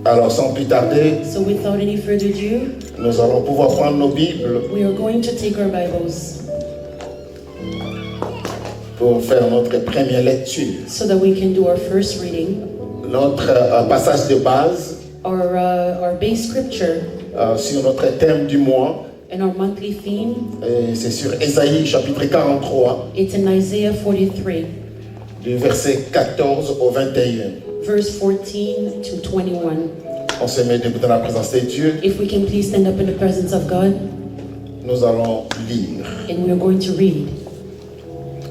Alors sans plus tarder, So without any further ado, nous allons pouvoir prendre nos Bibles we are going to take our Bibles pour faire notre première lecture. so that we can do our first reading. Notre passage de base Our base scripture sur notre thème du mois, and our monthly theme, c'est sur Ésaïe chapitre 43, it's in Isaiah 43, du verset 14 au 21. verse 14 to 21. On se met debout dans la présence de Dieu. If we can please stand up in the presence of God, Nous allons lire and we are going to read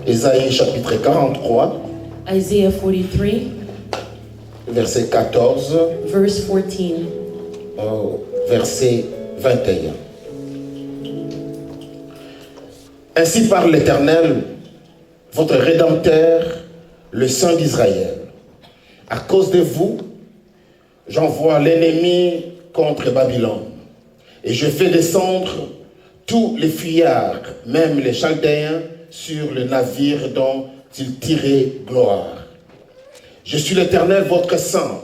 Ésaïe chapitre 43, Isaiah 43, verset 14 verse 14. au verset 21. Ainsi parle l'Éternel, votre Rédempteur, le Saint d'Israël. À cause de vous, j'envoie l'ennemi contre Babylone, et je fais descendre tous les fuyards, même les Chaldéens, sur le navire dont ils tiraient gloire. Je suis l'Éternel, votre Saint,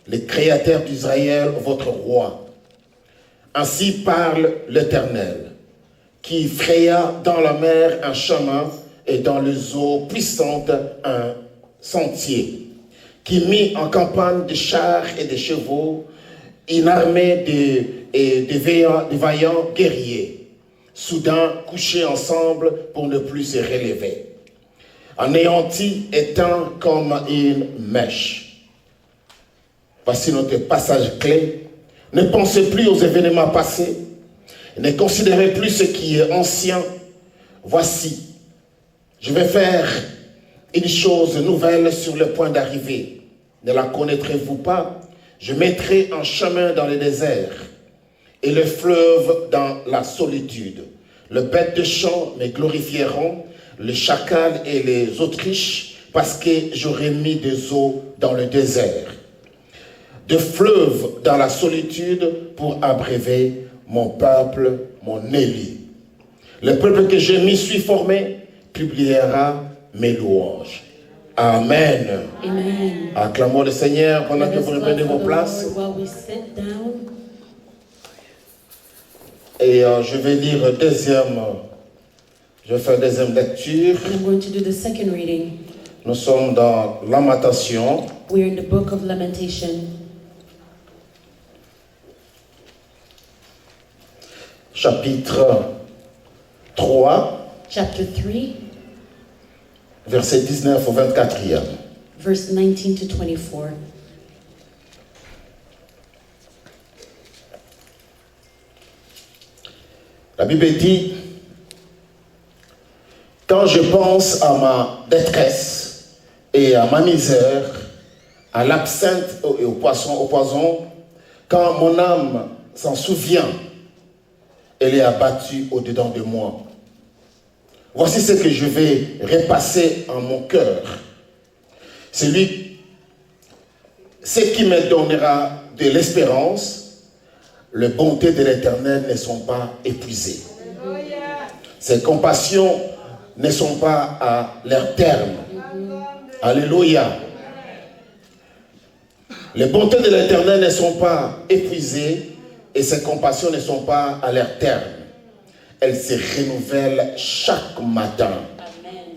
le Créateur d'Israël, votre Roi. Ainsi parle l'Éternel, qui fraya dans la mer un chemin et dans les eaux puissantes un sentier, qui mit en campagne des chars et des chevaux, une armée de vaillants guerriers, soudain couchés ensemble pour ne plus se relever, anéantis éteint comme une mèche. Voici notre passage clé. Ne pensez plus aux événements passés, ne considérez plus ce qui est ancien. Voici, je vais faire une chose nouvelle sur le point d'arriver. Ne la connaîtrez-vous pas? Je mettrai un chemin dans le désert et le fleuve dans la solitude. Les bêtes de champ me glorifieront, les chacals et les autruches, parce que j'aurai mis des eaux dans le désert, des fleuves dans la solitude pour abreuver mon peuple, mon élu. Le peuple que j'ai mis suis formé, publiera mes louanges. Amen. Amen. Acclamons le Seigneur pendant Let que us vous clap reprenez for vos the places. Lord while we sit down. Et je vais lire je vais faire deuxième lecture. And I'm going to do the second reading. Nous sommes dans Lamentation, We are in the book of Lamentation, chapitre 3, chapter 3, verset 19 au 24e. verse 19 to 24. La Bible dit, quand je pense à ma détresse et à ma misère, à l'absinthe et au poison, quand mon âme s'en souvient, elle est abattue au-dedans de moi. Voici ce que je vais repasser en mon cœur. Ce qui me donnera de l'espérance. Les bontés de l'Éternel ne sont pas épuisées. Ses compassions ne sont pas à leur terme. Alléluia. Les bontés de l'Éternel ne sont pas épuisées et ses compassions ne sont pas à leur terme. Elles se renouvellent chaque matin.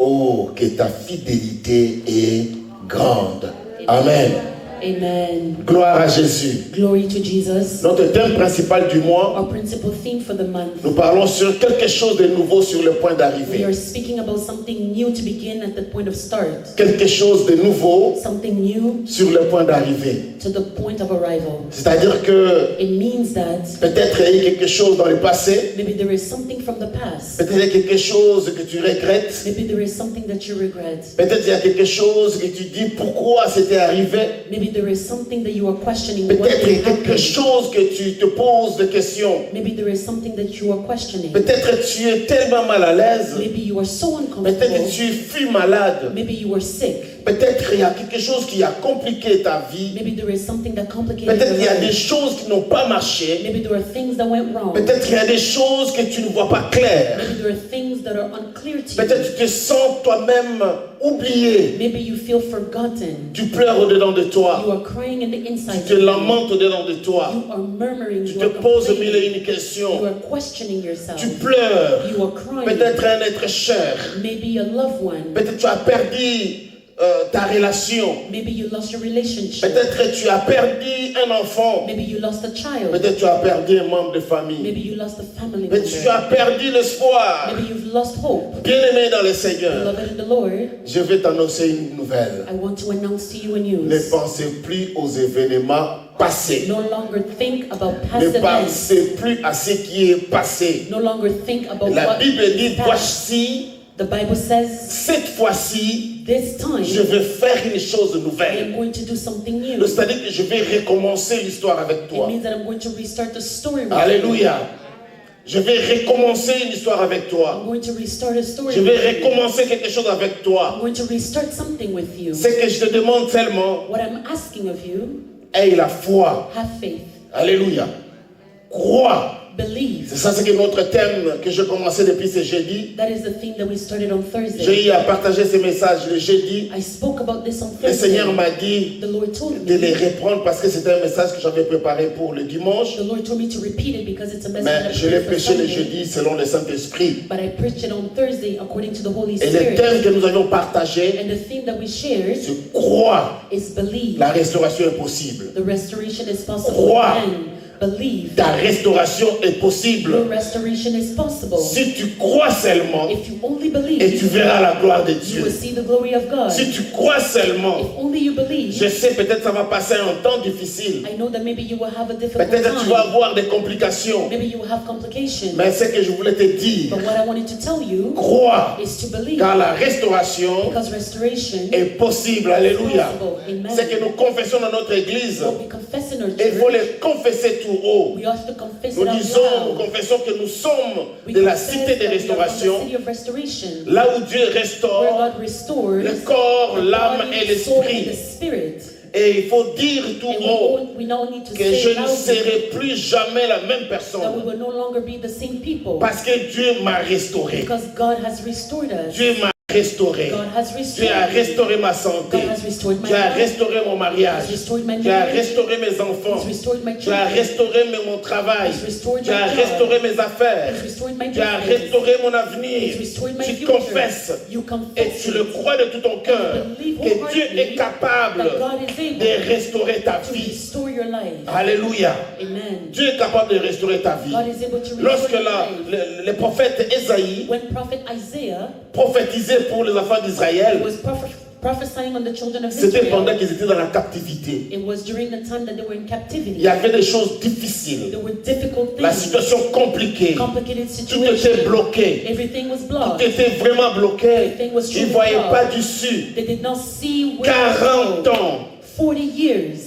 Oh, que ta fidélité est grande. Amen. Amen. Gloire à Jésus. Glory to Jesus. Notre thème principal du mois, Our principal theme for the month. nous parlons sur quelque chose de nouveau sur le point We d'arrivée. are speaking about something new to begin at the point of start. Quelque chose de nouveau Something new sur le point d'arrivée. to the point of arrival. C'est-à-dire que It means that peut-être il y a eu quelque chose dans le passé, maybe there is something from the past. peut-être il y a quelque chose que tu regrettes, Maybe there is something that you regret. peut-être il y a quelque chose que tu dis pourquoi c'était arrivé, Maybe there is something that you are questioning what peut-être il y a quelque happened. chose que tu te poses des questions, Maybe there is something that you are questioning. peut-être tu es tellement mal à l'aise, Maybe you are so peut-être uncomfortable. tu fus malade, Maybe you are sick. peut-être il y a quelque chose qui a compliqué ta vie, Maybe there is something that complicated peut-être il y a your des life. choses qui n'ont pas marché, Maybe there are things that went wrong. peut-être il y a des choses que tu ne vois pas claires, Maybe there are things that are unclear to you. peut-être tu te sens toi-même oublié. Maybe you feel forgotten. Tu pleures au-dedans de You toi. are crying in the inside. Tu te lamentes au-dedans de toi. You are murmuring. Tu You te are poses mille et complaining. une questions. You are questioning yourself. Tu pleures. You are crying. Peut-être un être cher. Maybe a loved one. Peut-être tu as perdu ta relation. Maybe you lost your relationship. Peut-être tu as perdu un enfant. Maybe you lost a child. Peut-être tu as perdu un membre de famille. Maybe you lost a family Peut-être tu member. as perdu l'espoir. Maybe you've lost hope. Bien-aimé dans le Seigneur, Beloved in the Lord, je vais t'annoncer une nouvelle. I want to announce to you a Ne news. pensez plus aux événements passés. No longer think about past Ne events. pensez plus à ce qui est passé. No longer think about La what Bible dit, is past. voici, The Bible says, cette fois-ci, this time, je vais faire une chose I am nouvelle. going to do something new. C'est-à-dire que je vais recommencer l'histoire avec It toi. means that I'm going to restart the story with you. Alléluia. Je vais recommencer une histoire avec I'm toi. going to restart a story Je with vais you. recommencer quelque chose avec I'm toi. going to restart something with you. Ce que je te demande seulement, What I'm asking of you, aie la foi. have faith, Alléluia. Crois. believe. C'est ça, c'est que notre thème que j'ai commencé depuis ce jeudi. That is the thing that we started on Thursday. J'ai eu à partager ces messages le jeudi. I spoke about this on Le Seigneur Thursday. m'a dit The Lord told de les me. reprendre parce que c'était un message que j'avais préparé pour le dimanche. The Lord told me to repeat it because it's a message Mais that I je l'ai prepared for prêché le Sunday. jeudi selon le Saint-Esprit. But I preached it on Thursday according to the Holy Et le Spirit. thème que nous avions partagé, And the theme that we shared c'est croire. is believe. La restauration est possible. The restoration is possible. Crois. Amen. Believe. Ta restauration est Your possible. restoration is possible. Si tu crois seulement, If you only et tu believe, verras la gloire de you Dieu. will see the glory of God. Si tu crois seulement, If only you believe, je sais peut-être ça va passer un temps difficile. I know that maybe you will have a difficult Peut-être tu vas time. avoir des complications. Maybe you will have complications. Mais ce que je voulais te dire, But what I wanted to tell you crois, is to believe. car la restauration Because restoration est possible. is Alléluia. possible. Amen. C'est que nous confessons dans notre église. What we confess in our Et il faut church, les confesser tout haut. we ought to confess Nous it out disons, nous loud. confessons que nous sommes We de la confess cité de that we are from restauration, the city of restoration, là où Dieu where restaure God restores le corps, the l'âme body, et the soul, and the l'esprit. spirit. Et il faut dire tout And haut we now need to que say je ne loudly serai plus jamais la même that we personne. will no longer be the same people Parce que Dieu m'a restauré. because God has restored us. Dieu m'a restauré. God has Dieu a restored me. restauré ma santé. God has restored my Dieu a life. restauré mon mariage. He's restored my Dieu a marriage. restauré mes enfants. He's restored my Dieu a children. restauré mon travail. He's restored Dieu my a job. restauré mes affaires. He's restored my Dieu a business. restauré mon avenir. He's restored my Tu future. confesses You et confess tu le it. crois de tout ton cœur Believe que Dieu wholeheartedly est capable that God is able de restaurer ta to vie. restore your life. Alléluia. Amen. Dieu est capable de restaurer ta vie. God is able to restore Lorsque your life. le prophète Ésaïe When prophet Isaiah prophétisait pour les enfants d'Israël, was prophesying on the children of c'était pendant Israel, qu'ils étaient dans la captivité. it was during the time that they were in Il captivity. y avait des choses difficiles, There were difficult la things, situation compliquée, complicated tout était situations. bloqué, Everything was tout blocked. était vraiment bloqué. Everything was Ils ne truly voyaient blocked. pas d'issue. They did not see where 40 to go. ans, 40 years.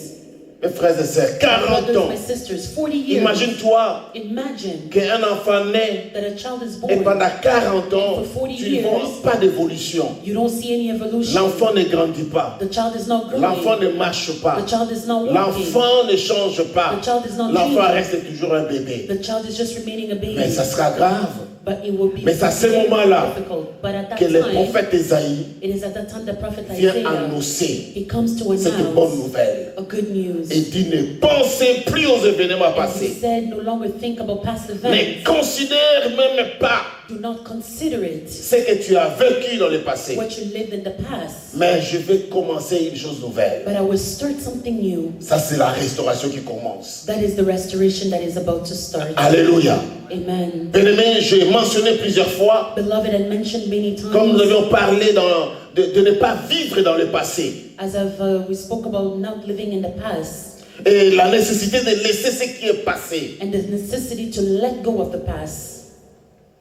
mes frères et sœurs, 40 Brothers, ans. my sisters, 40 years. Imagine-toi Imagine qu'un enfant naît that a child is et born. pendant 40 ans, For 40 tu ne vois years, pas d'évolution. You don't see any evolution. L'enfant ne grandit pas. The child is not growing. L'enfant ne marche pas. The child is not walking. L'enfant ne change pas. The child is not L'enfant changing. reste toujours un bébé. The child is just remaining a baby. Mais ça sera grave But it will be Mais c'est à ce very moment-là difficult. But at that que le time, prophète Ésaïe it is at that time the prophet vient Isaiah, annoncer he comes to cette bonne announce nouvelle. a good news. Et dit ne pensez plus aux événements And he passés. said, no longer think about past Ne events. considère même pas Do not consider it ce que tu as vécu dans le passé. what you lived in the past. Mais je vais commencer une chose nouvelle. But I will start something new. Ça, c'est la restauration qui commence. That is the restoration that is about to start. Alléluia. Amen. Bien-aimé, j'ai mentionné plusieurs fois, Beloved, I mentioned many comme nous times, avions parlé de ne pas vivre dans le passé. as we spoke about not living in the past Et la nécessité de laisser ce qui est passé. and the necessity to let go of the past.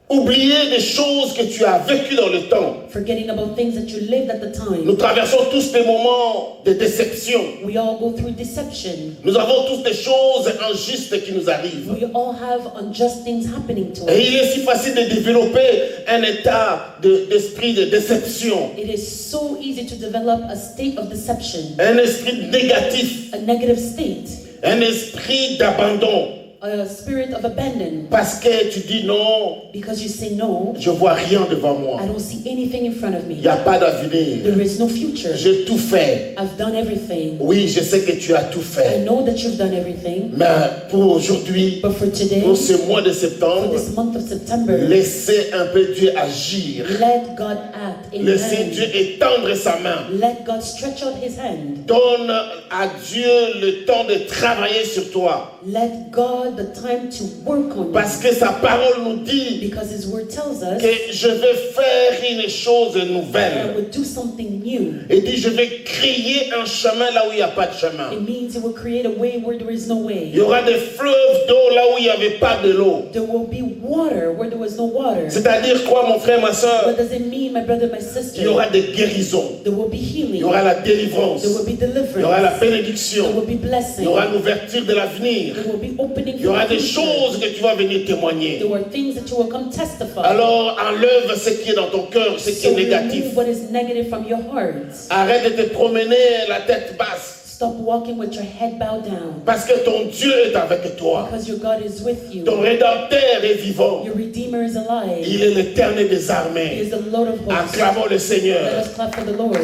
Oublier des choses que tu as vécues dans le temps. Forgetting about things that you lived at the Nous time. traversons tous des moments de déception. We all go through deception. Nous avons tous des choses injustes qui nous arrivent. We all have unjust things happening to Et us. il est si facile de développer un état d'esprit de déception. It is so easy to develop a state of deception, Un esprit négatif. a negative state, Un esprit d'abandon. a spirit of abandon. Parce que tu dis non, Because you say no, je vois rien devant moi. I don't see anything in front of Il me. n'y a pas d'avenir. There is no future. J'ai tout fait. I've done everything. Oui, je sais que tu as tout I fait. know that you've done everything. Mais pour aujourd'hui, But for today, pour ce mois de for septembre, this month of September, laissez un peu Dieu agir. let God act. Laissez Dieu Amen. étendre sa main. Let God stretch out his hand. Donne à Dieu le temps de travailler sur toi. Let God the time to work on Parce you. que sa parole nous dit Because his word tells us que je vais faire une chose I nouvelle. will do something new. Il dit, je vais créer un chemin là où il n'y a pas de chemin. It means it will create a way where there is no Il way. y aura des fleuves d'eau là où il n'y avait pas de l'eau. There will be water where there was no water. C'est-à-dire quoi, mon frère, ma soeur? What does it mean, my brother, my Il sister? y aura des guérisons. There will be Il healing. y aura la délivrance. There will be Il y aura la deliverance. bénédiction. There will be Il blessing. y aura l'ouverture de l'avenir. There will be opening Il y aura for the des future. choses que tu vas venir témoigner. There were things that you will come testify. Alors enlève ce qui est dans ton cœur, ce qui So est négatif. remove what is negative from your heart. Arrête de te promener la tête basse. Stop walking with your head bowed down. Parce que ton Dieu est avec toi. Because your God is with you. Ton Rédempteur est vivant. Your Redeemer is alive. Il est l'Éternel des He armées. is the Lord of hosts. Acclamons le Let Seigneur. us clap for the Lord.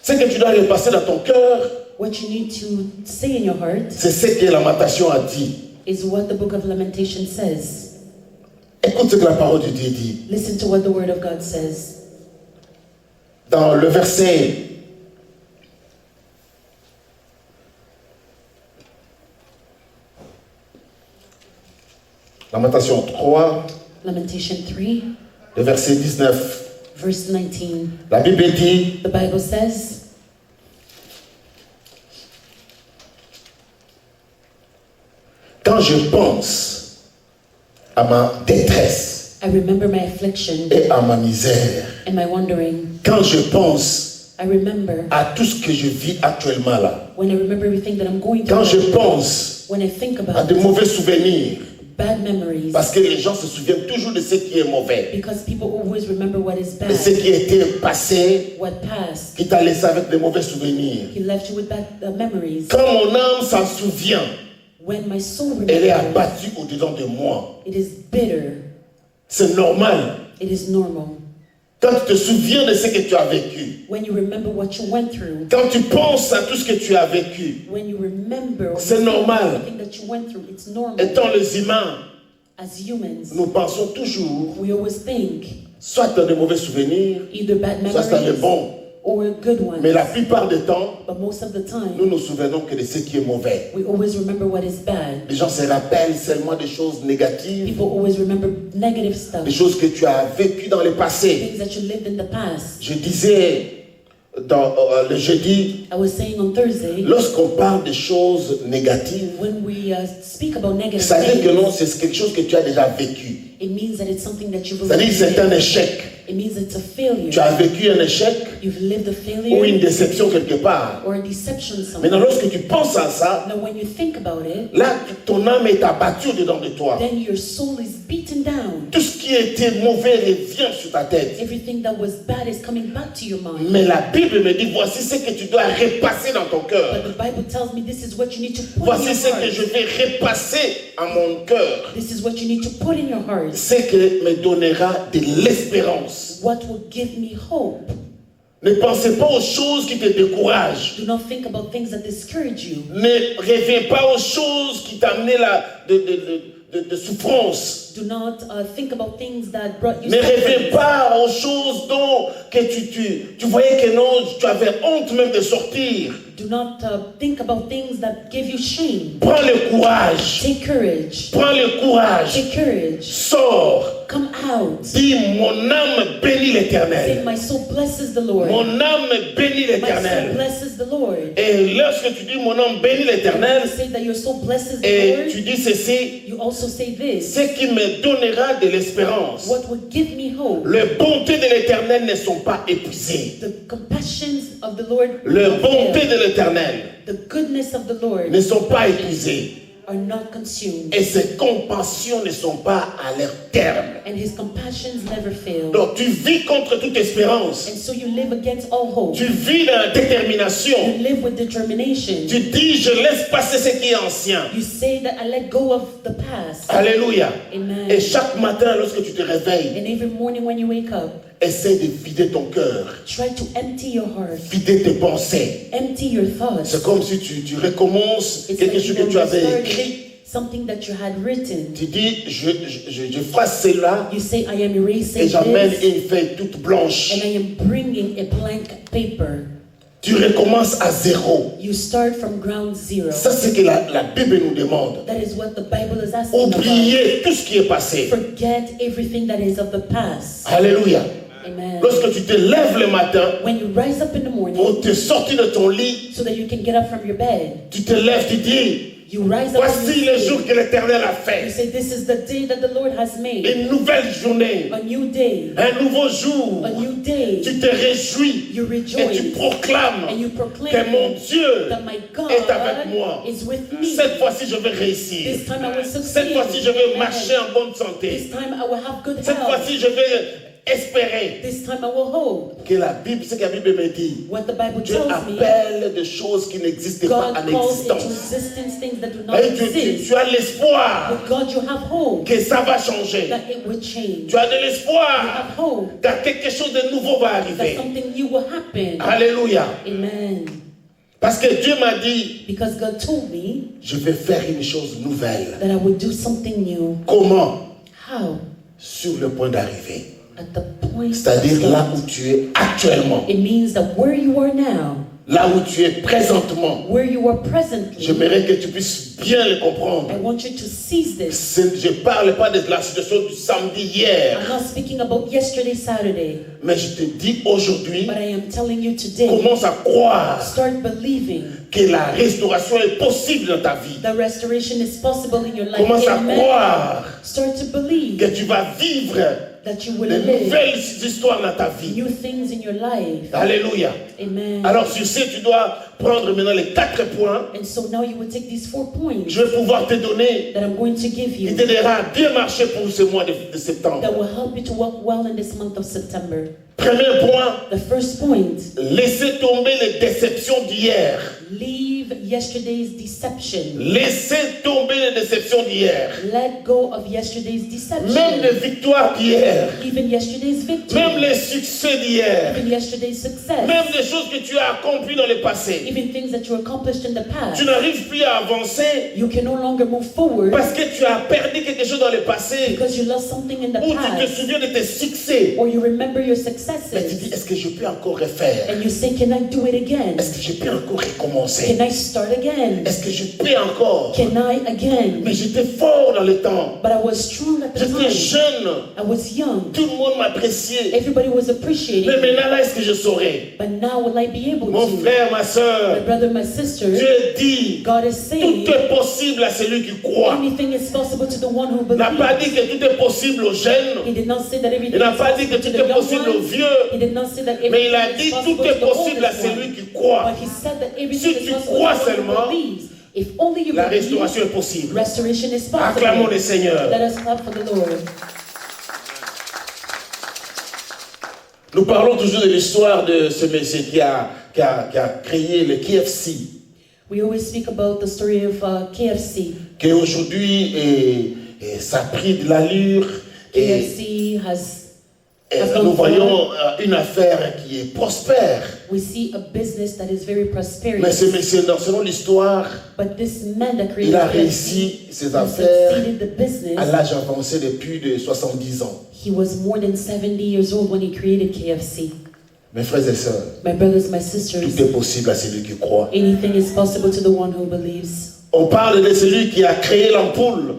Ce que tu dois repasser dans ton cœur, What you need to say in your heart c'est ce que Lamentation a dit. is what the book of Lamentation says. Écoute ce que la parole de Dieu dit. Listen to what the word of God says. Dans le verset Lamentation 3, Lamentation 3, le verset 19. verse 19. La Bible dit, The Bible says, quand je pense à ma détresse I remember my affliction et à ma misère, and my wandering. quand je pense I remember à tout ce que je vis actuellement là, when I remember everything that I'm going quand je through. pense When I think à about de mauvais souvenirs, bad memories. parce que les gens se souviennent toujours de ce qui est mauvais, Because people always remember what is de ce bad, qui était passé, what passed. qui t'a laissé avec de mauvais souvenirs. He left you with bad memories. Quand mon âme s'en souvient, When my soul elle est remembers, abattue au-dedans de moi. it is bitter. C'est normal. It is normal. Quand tu te souviens de ce que tu as vécu, When you remember what you went through, quand tu penses à tout ce que tu as vécu, when you remember or C'est you think normal. everything that you went through, it's normal. étant les humains, As humans, nous pensons toujours we always think soit dans de mauvais souvenirs, either bad soit dans de memories bons. or good ones. Mais la plupart du temps, But most of the nous time, nous souvenons que de ce qui est mauvais. we always remember what is bad. Les gens se rappellent seulement des choses négatives, People always remember negative stuff, des choses que tu as vécues dans le passé. things that you lived in the past. Je disais dans le jeudi, I was saying on Thursday, lorsqu'on parle de choses négatives, when we speak about negative ça veut dire que non, things, c'est quelque chose que tu as déjà vécu. it means that it's something that you've C'est-à-dire already que c'est un lived. échec. It means it's a Tu as failure. vécu un échec You've lived a ou une failure déception quelque part. or a deception Maintenant, somewhere. lorsque tu penses à ça, Now, when you think about it, là, ton âme est abattue dedans de toi. then your soul is beaten down. Tout ce qui était mauvais revient sur ta tête. Everything that was bad is coming back to your mind. Mais la Bible me dit, voici ce que tu dois repasser dans ton But cœur. the Bible tells me this is what you need to put in Voici your ce que je heart. vais repasser à mon cœur. This is what you need to put in your heart. Ce qui me donnera de l'espérance. What will give me hope? Ne pensez pas aux choses qui te découragent. Do not think about things that discourage you. Ne reviens pas aux choses qui t'amenaient de souffrance. Do not think about things that brought you Ne reviens suffering. pas aux choses dont que tu voyais que non, tu avais honte même de sortir. Do not think about things that give you shame. Prends le courage. Take courage. Prends le courage. Take courage. Sors. Come out. Dis, mon âme bénit Say, l'Éternel. my soul blesses the Lord. Mon âme bénit My soul l'Éternel. blesses the Lord. Et lorsque tu dis, mon âme bénit l'Éternel, You say that your soul blesses the et tu Lord. dis ceci, You also say this. ce qui me donnera de l'espérance. What will give me hope? Les bontés de l'Éternel ne sont pas épuisées. The compassions of the Lord Les will bontés fail. de l'Éternel The goodness of the Lord ne sont pas épuisées. are not consumed, et ses compassions ne sont pas à leur terme. and his compassions never fail. Donc tu vis contre toute espérance. And so you live against all hope. Tu vis dans la détermination. You live with determination. Tu dis, je laisse passer ce qui est ancien. You say that I let go of the past. Alléluia. Amen. Et chaque matin, lorsque tu te réveilles, And every morning when you wake up, essaie de vider ton cœur, try to empty your heart, vider tes pensées. empty your thoughts. C'est comme si tu recommences It's quelque like chose you que tu avais restarted écrit. something that you had written. Tu dis, je fasse cela You say, I am erasing et j'amène this, une feuille toute blanche. and I am bringing a blank paper. Tu recommences à zéro. You start from ground zero. Ça, c'est ce que la Bible nous demande. That is what the Bible is asking about. Oubliez tout ce qui est passé. Forget everything that is of the past. Alléluia. Amen. Lorsque tu te lèves le matin When you rise up in the morning pour te sortir de ton lit, so that you can get up from your bed, tu te lèves, tu dis, you rise up voici and le you jour que l'Éternel a you fait. say, this is the day that the Lord has made. Une nouvelle journée, A new day. un nouveau jour. A new day. Tu te réjouis You et tu rejoice. proclames And you que proclaim mon Dieu that my God est avec moi. is with me. Cette fois-ci, je vais réussir. This time I will Cette succeed. fois-ci, je vais Amen. marcher en bonne santé. This time I will have good Cette health. fois-ci, je vais espérer This time I will hope. que la Bible, ce que la Bible me dit, What the Bible Dieu tells me, appelle des choses qui n'existent pas God en calls into existence. existence things that do not Et exist. tu as l'espoir With God you have hope que ça va changer. that it will change. Tu as de You l'espoir have hope que quelque chose de nouveau va that arriver. something new will happen. Alléluia. Amen. Parce que Dieu m'a dit, Because God told me je vais faire une chose nouvelle. that I would do something new. Comment? How? Sur le point d'arriver. At the point of C'est-à-dire là start. où tu es actuellement. It means that where you are now, Là où tu es présentement. where you are presently, J'aimerais que tu puisses bien le comprendre. I want you to seize this. Je ne parle pas de la situation du samedi hier. I'm not speaking about yesterday, Saturday, Mais je te dis aujourd'hui, but I am telling you today, commence à croire start believing que la restauration est possible dans ta vie. that restoration is possible in your life. Commence à Amen. croire Start to believe que tu vas vivre that you will de live nouvelles histoires dans ta vie. new things in your life. Alléluia. Amen. Alors sur ce, tu dois prendre maintenant les 4 points. And so now you will take these 4 points Je vais pouvoir te donner that I'm going to give qui you t'aidera à bien marcher pour ce mois de septembre. that will help you to walk well in this month of September. Premier point, The first point, laissez tomber les déceptions d'hier. leave yesterday's deception. Laissez tomber les déceptions d'hier. Let go of yesterday's Même deception. les victoires d'hier. Even yesterday's victory. Même les succès d'hier. Even yesterday's success. Même des choses que tu as accomplies dans le passé. Even things that you accomplished in the past. Tu n'arrives plus à avancer You can no longer move forward parce que tu as perdu quelque chose dans le passé. because you lost something in the Ou tu te past. souviens de tes succès. Or you remember your Mais tu successes. dis, est-ce que je peux encore refaire? And you say, can I do it again? Est-ce que je peux encore recommencer? Can I start again? Est-ce que je peux encore? Can I again? Mais j'étais fort dans le temps. But I was strong at the J'étais time. jeune. I was young. Tout le monde m'appréciait. Everybody was appreciating Mais me. maintenant, là, est-ce que je saurais? But now will I be able Mon to? frère, ma My soeur, brother, my sister, Dieu dit, God is saying, tout est possible à celui qui croit. anything is possible to the one who Il n'a pas dit believes. que tout est possible aux jeunes. He did not say that everything Il n'a is pas dit que possible to tout the est young possible aux ones. vieux. He did not say that Mais il a everything dit is possible tout to est the possible à oldest celui one. qui croit. But he said that everything Si is tu possible crois to the one seulement, who believes. If only you La believe, restauration est possible. restoration is Acclamons possible. le Seigneur. Let us clap for the Lord. Nous parlons toujours de l'histoire de ce monsieur qui a créé le KFC, We always speak about the story of KFC. qui aujourd'hui ça a pris de l'allure et KFC has nous gone voyons forward. une affaire qui est prospère. We see a business that is very Mais prosperous. ce monsieur, selon l'histoire, But this man that created il a KFC, réussi ses he affaires succeeded the business. à l'âge avancé de plus de 70 ans. He was more than 70 years old when he created KFC. Mes frères et sœurs, My brothers, my sisters, tout est possible à celui qui croit. anything is possible to the one who believes. On parle de celui qui a créé l'ampoule.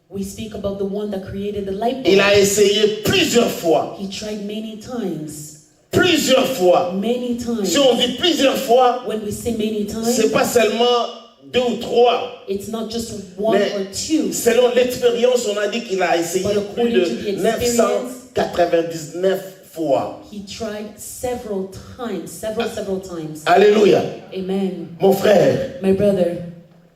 We speak about the one that created the light Il bulb. a essayé plusieurs fois. He tried many times. Plusieurs fois. Many times. Si on dit plusieurs fois, When we say many c'est times, pas sellement 2 ou 3. it's not just one Mais or two. selon l'expérience, on a dit qu'il a essayé But plus according to the de 999 fois. He tried several times. Alléluia. Amen. Mon frère, My brother,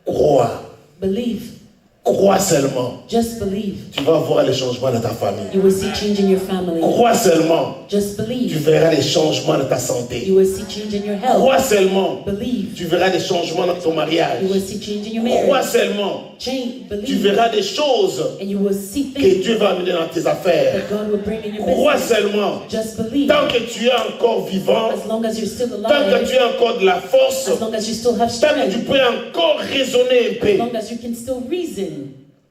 crois. believe. Crois seulement. Just believe. Tu vas voir les changements dans ta famille. You will see change in your family. Crois seulement. Just Tu believe. verras les changements dans ta santé. You will see change in your health. Crois seulement. Believe. Tu verras des changements dans ton mariage. You will see change in your Crois marriage. seulement. Change. Tu Believe. verras des choses And you will see que things Dieu va amener dans tes affaires. that God will bring in your Crois business. seulement. Just believe. Tant que tu es encore vivant, As long as you're still tant que alive, tu as encore de la force, as long as you still have tant que tu strength, peux encore raisonner un as peu, long as you can still reason,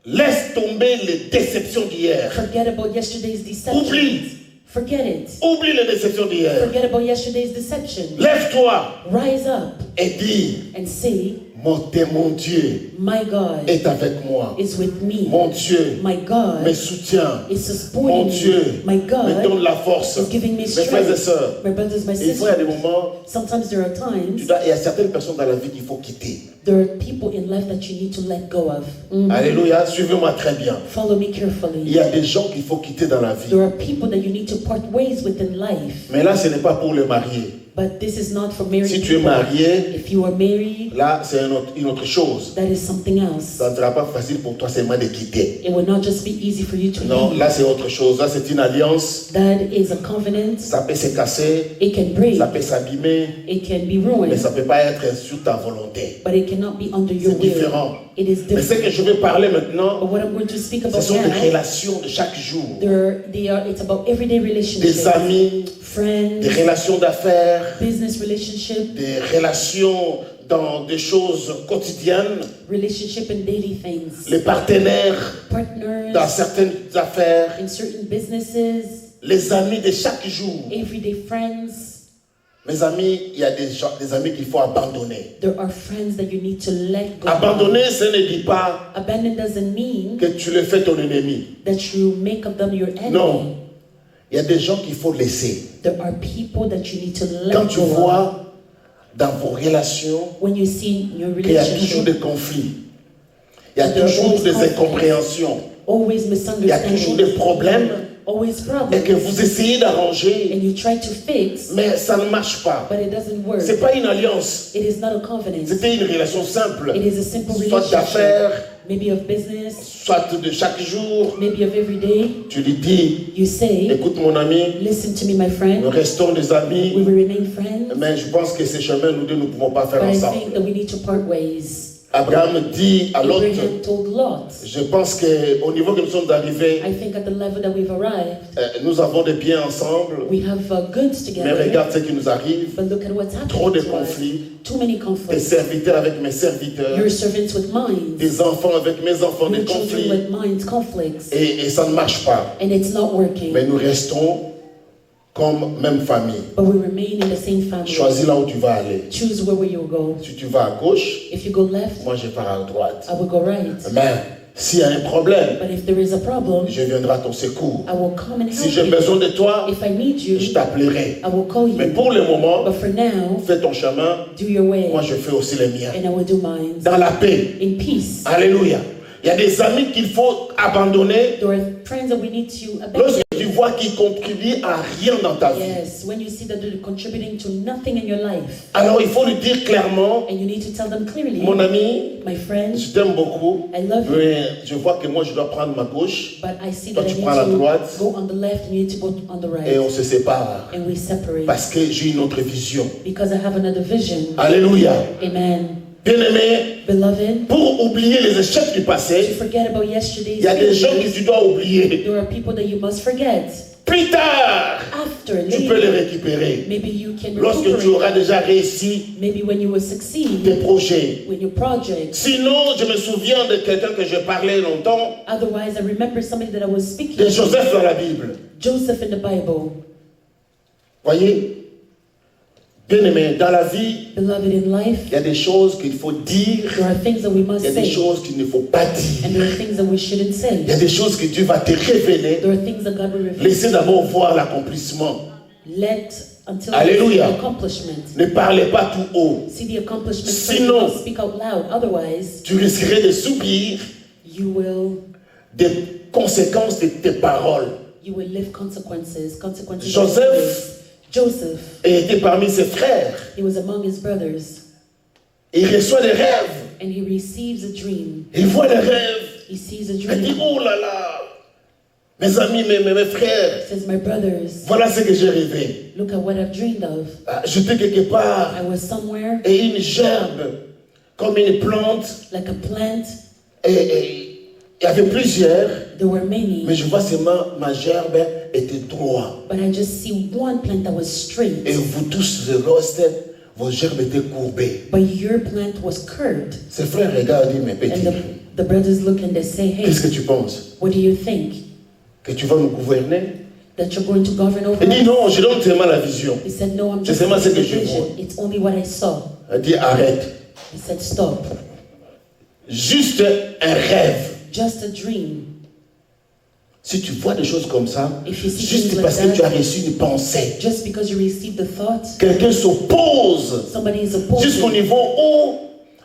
laisse tomber les déceptions d'hier. forget about yesterday's deception. Oublie. Forget it. Oublie les déceptions d'hier. Forget about yesterday's deception. Lève-toi Rise up et dis, and say, mon Dieu my God est avec moi. is with me. Mon Dieu My God me soutient. is Mon supporting Dieu me. My me God donne la force. is giving me Mes frères et strength. sœurs, My brothers, my il faut y a des sisters, moments, sometimes there are times, il y a certaines personnes dans la vie qu'il faut quitter. there are people in life that you need to let go of. Alléluia, suivez-moi très bien. Follow me Il carefully. y a des gens qu'il faut quitter dans la vie. There are people that you need to part ways with in life. Mais là, ce n'est pas pour les mariés. But this is not for married Si tu es people. marié, If you are married, là, c'est une autre chose. that is something else. Ça ne sera pas facile pour toi seulement de quitter. It will not just be easy for you to Non, leave. là, c'est autre chose. Là, c'est une alliance. That is a covenant. Ça peut se casser, It can break. ça peut s'abîmer, It can be mais ruined. ça ne peut pas être sur ta volonté. But it cannot be under your C'est will. différent. It is Mais ce different. que je vais parler maintenant, But what I'm going to speak ce about sont des now, relations de chaque jour. it's about everyday Des relationships, amis, friends, des relations d'affaires, business relationship, des relations dans des choses quotidiennes, relationship and daily things, les partenaires dans partners certaines affaires, in certain businesses, les amis de chaque jour. everyday friends. Mes amis, il y a des amis qu'il faut abandonner. There are friends that you need to let go. Abandonner, ça ne dit pas Abandon doesn't mean que tu le fais ton ennemi. that you make of them your enemy. Non. Il y a des gens qu'il faut laisser. There are people that you need to let Quand tu go of. vois dans vos relations When you see in your qu'il y a toujours relationship, des conflits, il y a toujours des incompréhensions, always il y a toujours des misunderstandings, problèmes always et problems, que vous essayez d'arranger, and you try to fix, mais ça ne marche pas. but it doesn't work. C'est pas une alliance, It is not a covenant. c'était une relation simple, It is a simple soit relationship, d'affaires, maybe of business, soit de chaque jour. maybe of every day. Tu lui dis, You say, écoute mon ami, listen to me, my nous friend. restons des We amis, will remain friends, mais je pense que ces chemins, nous deux, nous ne pouvons pas faire but I think ensemble. that we need to part ways. Abraham dit à Lot, Abraham told Lot, je pense qu'au niveau que nous sommes arrivés, I think at the level that we've arrived, nous avons des biens ensemble, we have goods mais together, regarde ce qui nous arrive, but look at what's trop de happening to us. conflits, Too many des conflicts. serviteurs avec mes serviteurs, Your servants with minds, des enfants avec mes enfants, des your children conflits, with minds, conflicts, et ça ne marche pas. and it's not working. Mais nous restons comme même famille. But we remain in the same family. Choisis là où tu vas aller. Choose where you'll go. Si tu vas à gauche, If you go left, moi je pars à droite. I will go right. Mais s'il y a un problème, But if there is a problem, je viendrai à ton secours. I will come and Si help j'ai you. besoin de toi, If I need je you, t'appellerai. I will call Mais you. pour le moment, But for now, fais ton chemin, do your way, moi je fais aussi les miens. and I will do mine. Dans la paix. In peace. Alléluia. Il y a des amis qu'il faut abandonner There are friends that we need to lorsque abandon. tu vois qu'ils contribuent à rien dans ta vie. Yes, when you see that they're contributing to nothing in your life, Alors il faut lui dire clairement, and you need to tell them clearly, mon ami, my friend, je t'aime beaucoup, I love you, mais je vois que moi je dois prendre ma gauche but I see Toi, that I tu need prends la to droite. go on the left and you need to go on the et right, on se sépare and we separate parce que j'ai une autre vision. because I have another vision. Alléluia. Amen. Bien-aimé, Beloved, pour oublier les échecs du to passé, forget about yesterday's il y a des gens que failures, tu dois oublier. there are people that you must forget. Plus tard, After, tu peux les later, récupérer. maybe you can Lorsque tu recuperate. auras déjà réussi Maybe when you will succeed tes projets. with your project. Sinon, je me souviens de quelqu'un que j'ai parlé longtemps, Otherwise, I remember somebody that I was speaking de to, Joseph dans la Bible. Joseph in the Bible. Voyez, bien-aimé, dans la vie, Beloved, in life, il y a des choses qu'il faut dire, there are things that we il must y a des say, choses qu'il ne faut pas dire. and there are things that we shouldn't say. Il y a des choses que Dieu va te révéler. There are things that God will reveal. Laissez d'abord voir l'accomplissement. Let until Alléluia. you see the accomplishment. Ne parlez pas tout haut. See the accomplishment. first, Sinon- don't speak out loud. Otherwise, Tu risquerais de subir you will des conséquences de tes paroles. live consequences. Consequences. of Joseph- your words. Joseph, Et était parmi ses frères. he was among his brothers, Il reçoit des rêves. and he receives a dream. Il voit des rêves. He sees a Il dit, dream. oh là là, mes amis, mes frères, He says, my brothers, voilà ce que j'ai rêvé. look at what I've dreamed of. J'étais quelque part I was somewhere et une gerbe, comme une plante, like a plant. et il y avait plusieurs, There were many, mais je vois seulement ma gerbe était droite. but I just see one plant that was straight. Et vous tous, le reste, vos gerbes étaient courbées. But your plant was curved. Ses frères regardent et disent, mais petit, And the brothers look and they say, hey, qu'est-ce que tu penses? what do you think? Que tu vas nous gouverner? That you're going to govern over Il dit, us? non, je donne seulement la vision. He said, no, I'm C'est just seulement ce seeing que the je vision. vois. It's only what I saw. Il dit, arrête. He said, stop. Juste un rêve. Just a dream. Si tu vois des choses comme ça, If you see juste things parce like que tu as that, reçu une pensée, just because you received the thought, quelqu'un s'oppose somebody is jusqu'au opposing niveau où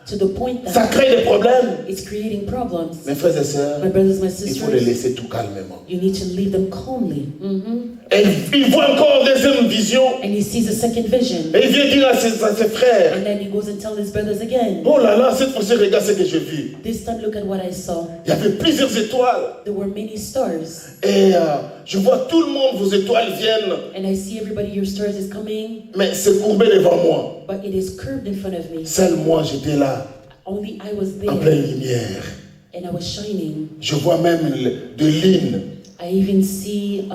to the point ça that crée des problèmes. it's creating problems. Mes frères et sœurs, My brothers, my il faut les sisters, laisser tout calmement. you need to leave them calmly. Et il voit encore deuxième vision. And he sees a second vision. Et il vient dire à ses frères, And then he goes and tells his brothers again. oh là là, cette fois-ci, regarde ce que j'ai vu. This time, look at what I saw. Il y avait plusieurs étoiles. There were many stars. Et je vois tout le monde, vos étoiles viennent, And I see everybody, your stars is coming, mais c'est courbé devant moi. but it is curved in front of me. Seul moi, j'étais là, Only I was en there, pleine lumière. and I was shining. Je vois même de l'île. I even see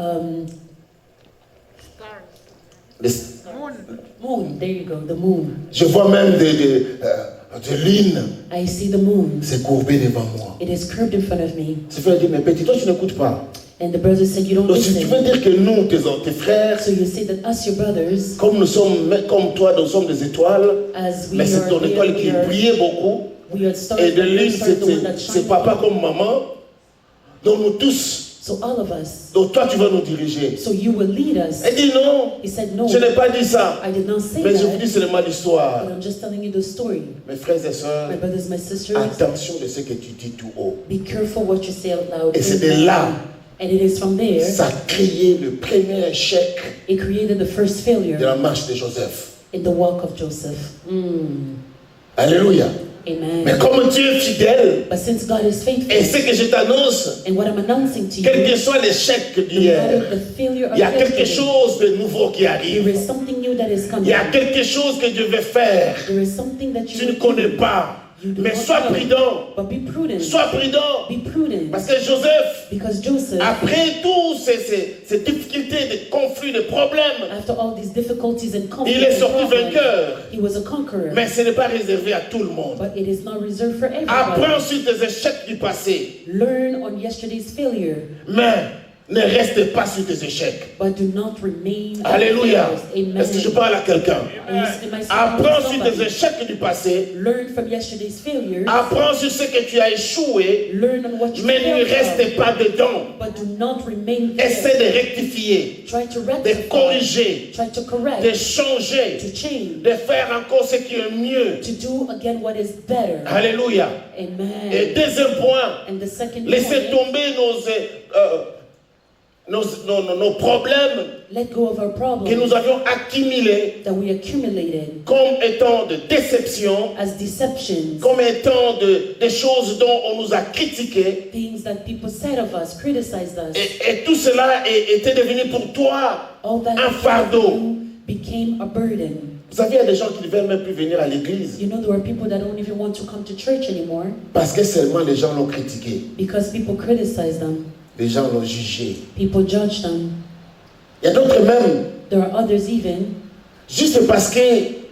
moon. There you go, the moon. Je vois même de l'île. I see the moon. C'est courbé devant moi. It is curved in front of me. C'est fait dire, mais petit, toi tu n'écoutes pas. And the brothers said, you don't Donc si tu veux listen. dire que nous, tes frères, So you say that us, your brothers, comme nous sommes, comme toi, nous sommes des étoiles, as we mais c'est are, ton étoile qui brillait beaucoup. we are stars, Et de but your l'île, stars are the one that c'est shine. papa comme maman. Donc nous tous, So all of us. donc toi tu vas nous diriger. So you will lead us. Elle dit non, He said, no, je n'ai pas dit ça. I did not say Mais je vous that, dis seulement l'histoire. but I'm just telling you the story. Mes frères et sœurs, My brothers, my sisters, attention de ce que tu dis tout haut. be careful what you say out loud. Et c'est de là, And it is from there, ça a créé le premier échec it created the first de failure la marche de Joseph. in the walk of Joseph. Alléluia. Amen. Mais comme Dieu est fidèle, But since God is faithful, et ce que je t'annonce, and what I'm announcing to quel you, que soit l'échec no d'hier, matter the failure of il y a quelque yesterday, chose de nouveau qui there arrive. is something new that is Il coming. y a quelque chose que Dieu veut faire. There is something that Tu you ne will connais do, pas. you do Mais not sois know. prudent. But be prudent. Sois prudent. Be prudent. Parce que Joseph, Because Joseph, après tous ces difficultés, de conflits, de problèmes, after all these difficulties and conflicts, il est and sorti problems, vainqueur. he was a conqueror. Mais ce n'est pas réservé à tout le monde. But it is not reserved for Apprends everybody. sur tes échecs du passé. Learn on yesterday's failure, Mais ne reste pas sur tes échecs. but do not remain on Alléluia. failures. Amen. Est-ce que je parle à quelqu'un? Are you speaking to Apprends sur somebody? tes échecs du passé. Learn from yesterday's failures. Apprends sur ce que tu as échoué. Learn on what you Mais ne failed reste from, pas dedans. but do not remain Essaie there. de rectifier, Try to de rectify. corriger, Try to de correct. changer, To change. de faire encore ce qui est mieux. To do again what is better. Alléluia. Et Amen. deuxième point, And the second laissez point, tomber nos problèmes let go of our que problems nous avions accumulés that we accumulated comme étant de déception, as deceptions, comme étant des choses dont on nous a critiqué. things that people said of us, criticized us. Et tout cela était devenu pour toi All that un fardeau. became a burden. Vous savez, il y a des gens qui ne veulent même plus venir à l'église You know, there are people that don't even want to come to church anymore parce que seulement les gens l'ont critiqué. because people criticize them, Les gens l'ont jugé. people judge them. Il y a d'autres même, There are others even, juste parce que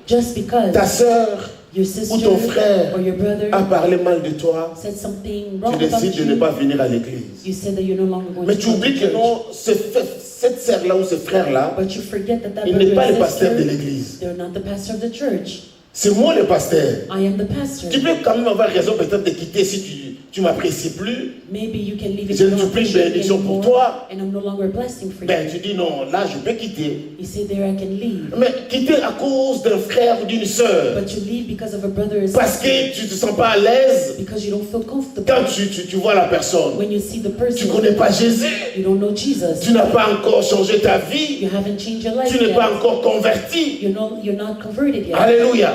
just because ta sœur your ou sister ton frère or your brother a parlé mal de toi, said something tu wrong about décides de ne you, pas venir à l'église. you said that you're no longer going Mais to tu come to oublies que church. non, cette sœur-là ou ce frère-là, But you forget that il brother n'est pas and le pasteur de sister, l'église. they're not the pastor of the church. C'est moi le pasteur. I am the pastor. Tu peux quand même avoir raison peut-être de quitter si tu m'apprécies plus. Maybe you can leave if Je you ne don't suis plus une appreciate me bénédiction pour anymore, toi. and I'm no longer a blessing for Ben you. tu dis non, là je peux quitter. You say there I can leave, Mais quitter à cause d'un frère ou d'une sœur, but you leave because of a brother or parce sister, que tu ne te sens pas à l'aise because you don't feel comfortable. quand tu vois la personne. When you see the Tu ne person, connais pas Jésus. you don't know Jesus. Tu n'as pas encore changé ta vie. You haven't changed your life Tu n'es pas yet. encore converti. You're not converted yet. Alléluia.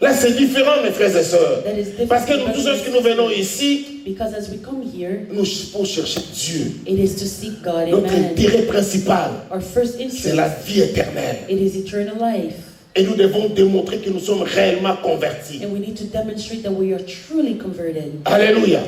Là, c'est différent, mes frères et sœurs. That is different. Parce que nous, tous ceux qui nous venons ici, Because as we come here, nous pour chercher Dieu. it is to seek God. Notre Amen. intérêt principal, Our first c'est la interest, vie éternelle. it is eternal life. Et nous devons démontrer que nous sommes réellement convertis. And we need to demonstrate that we are truly converted. Alléluia.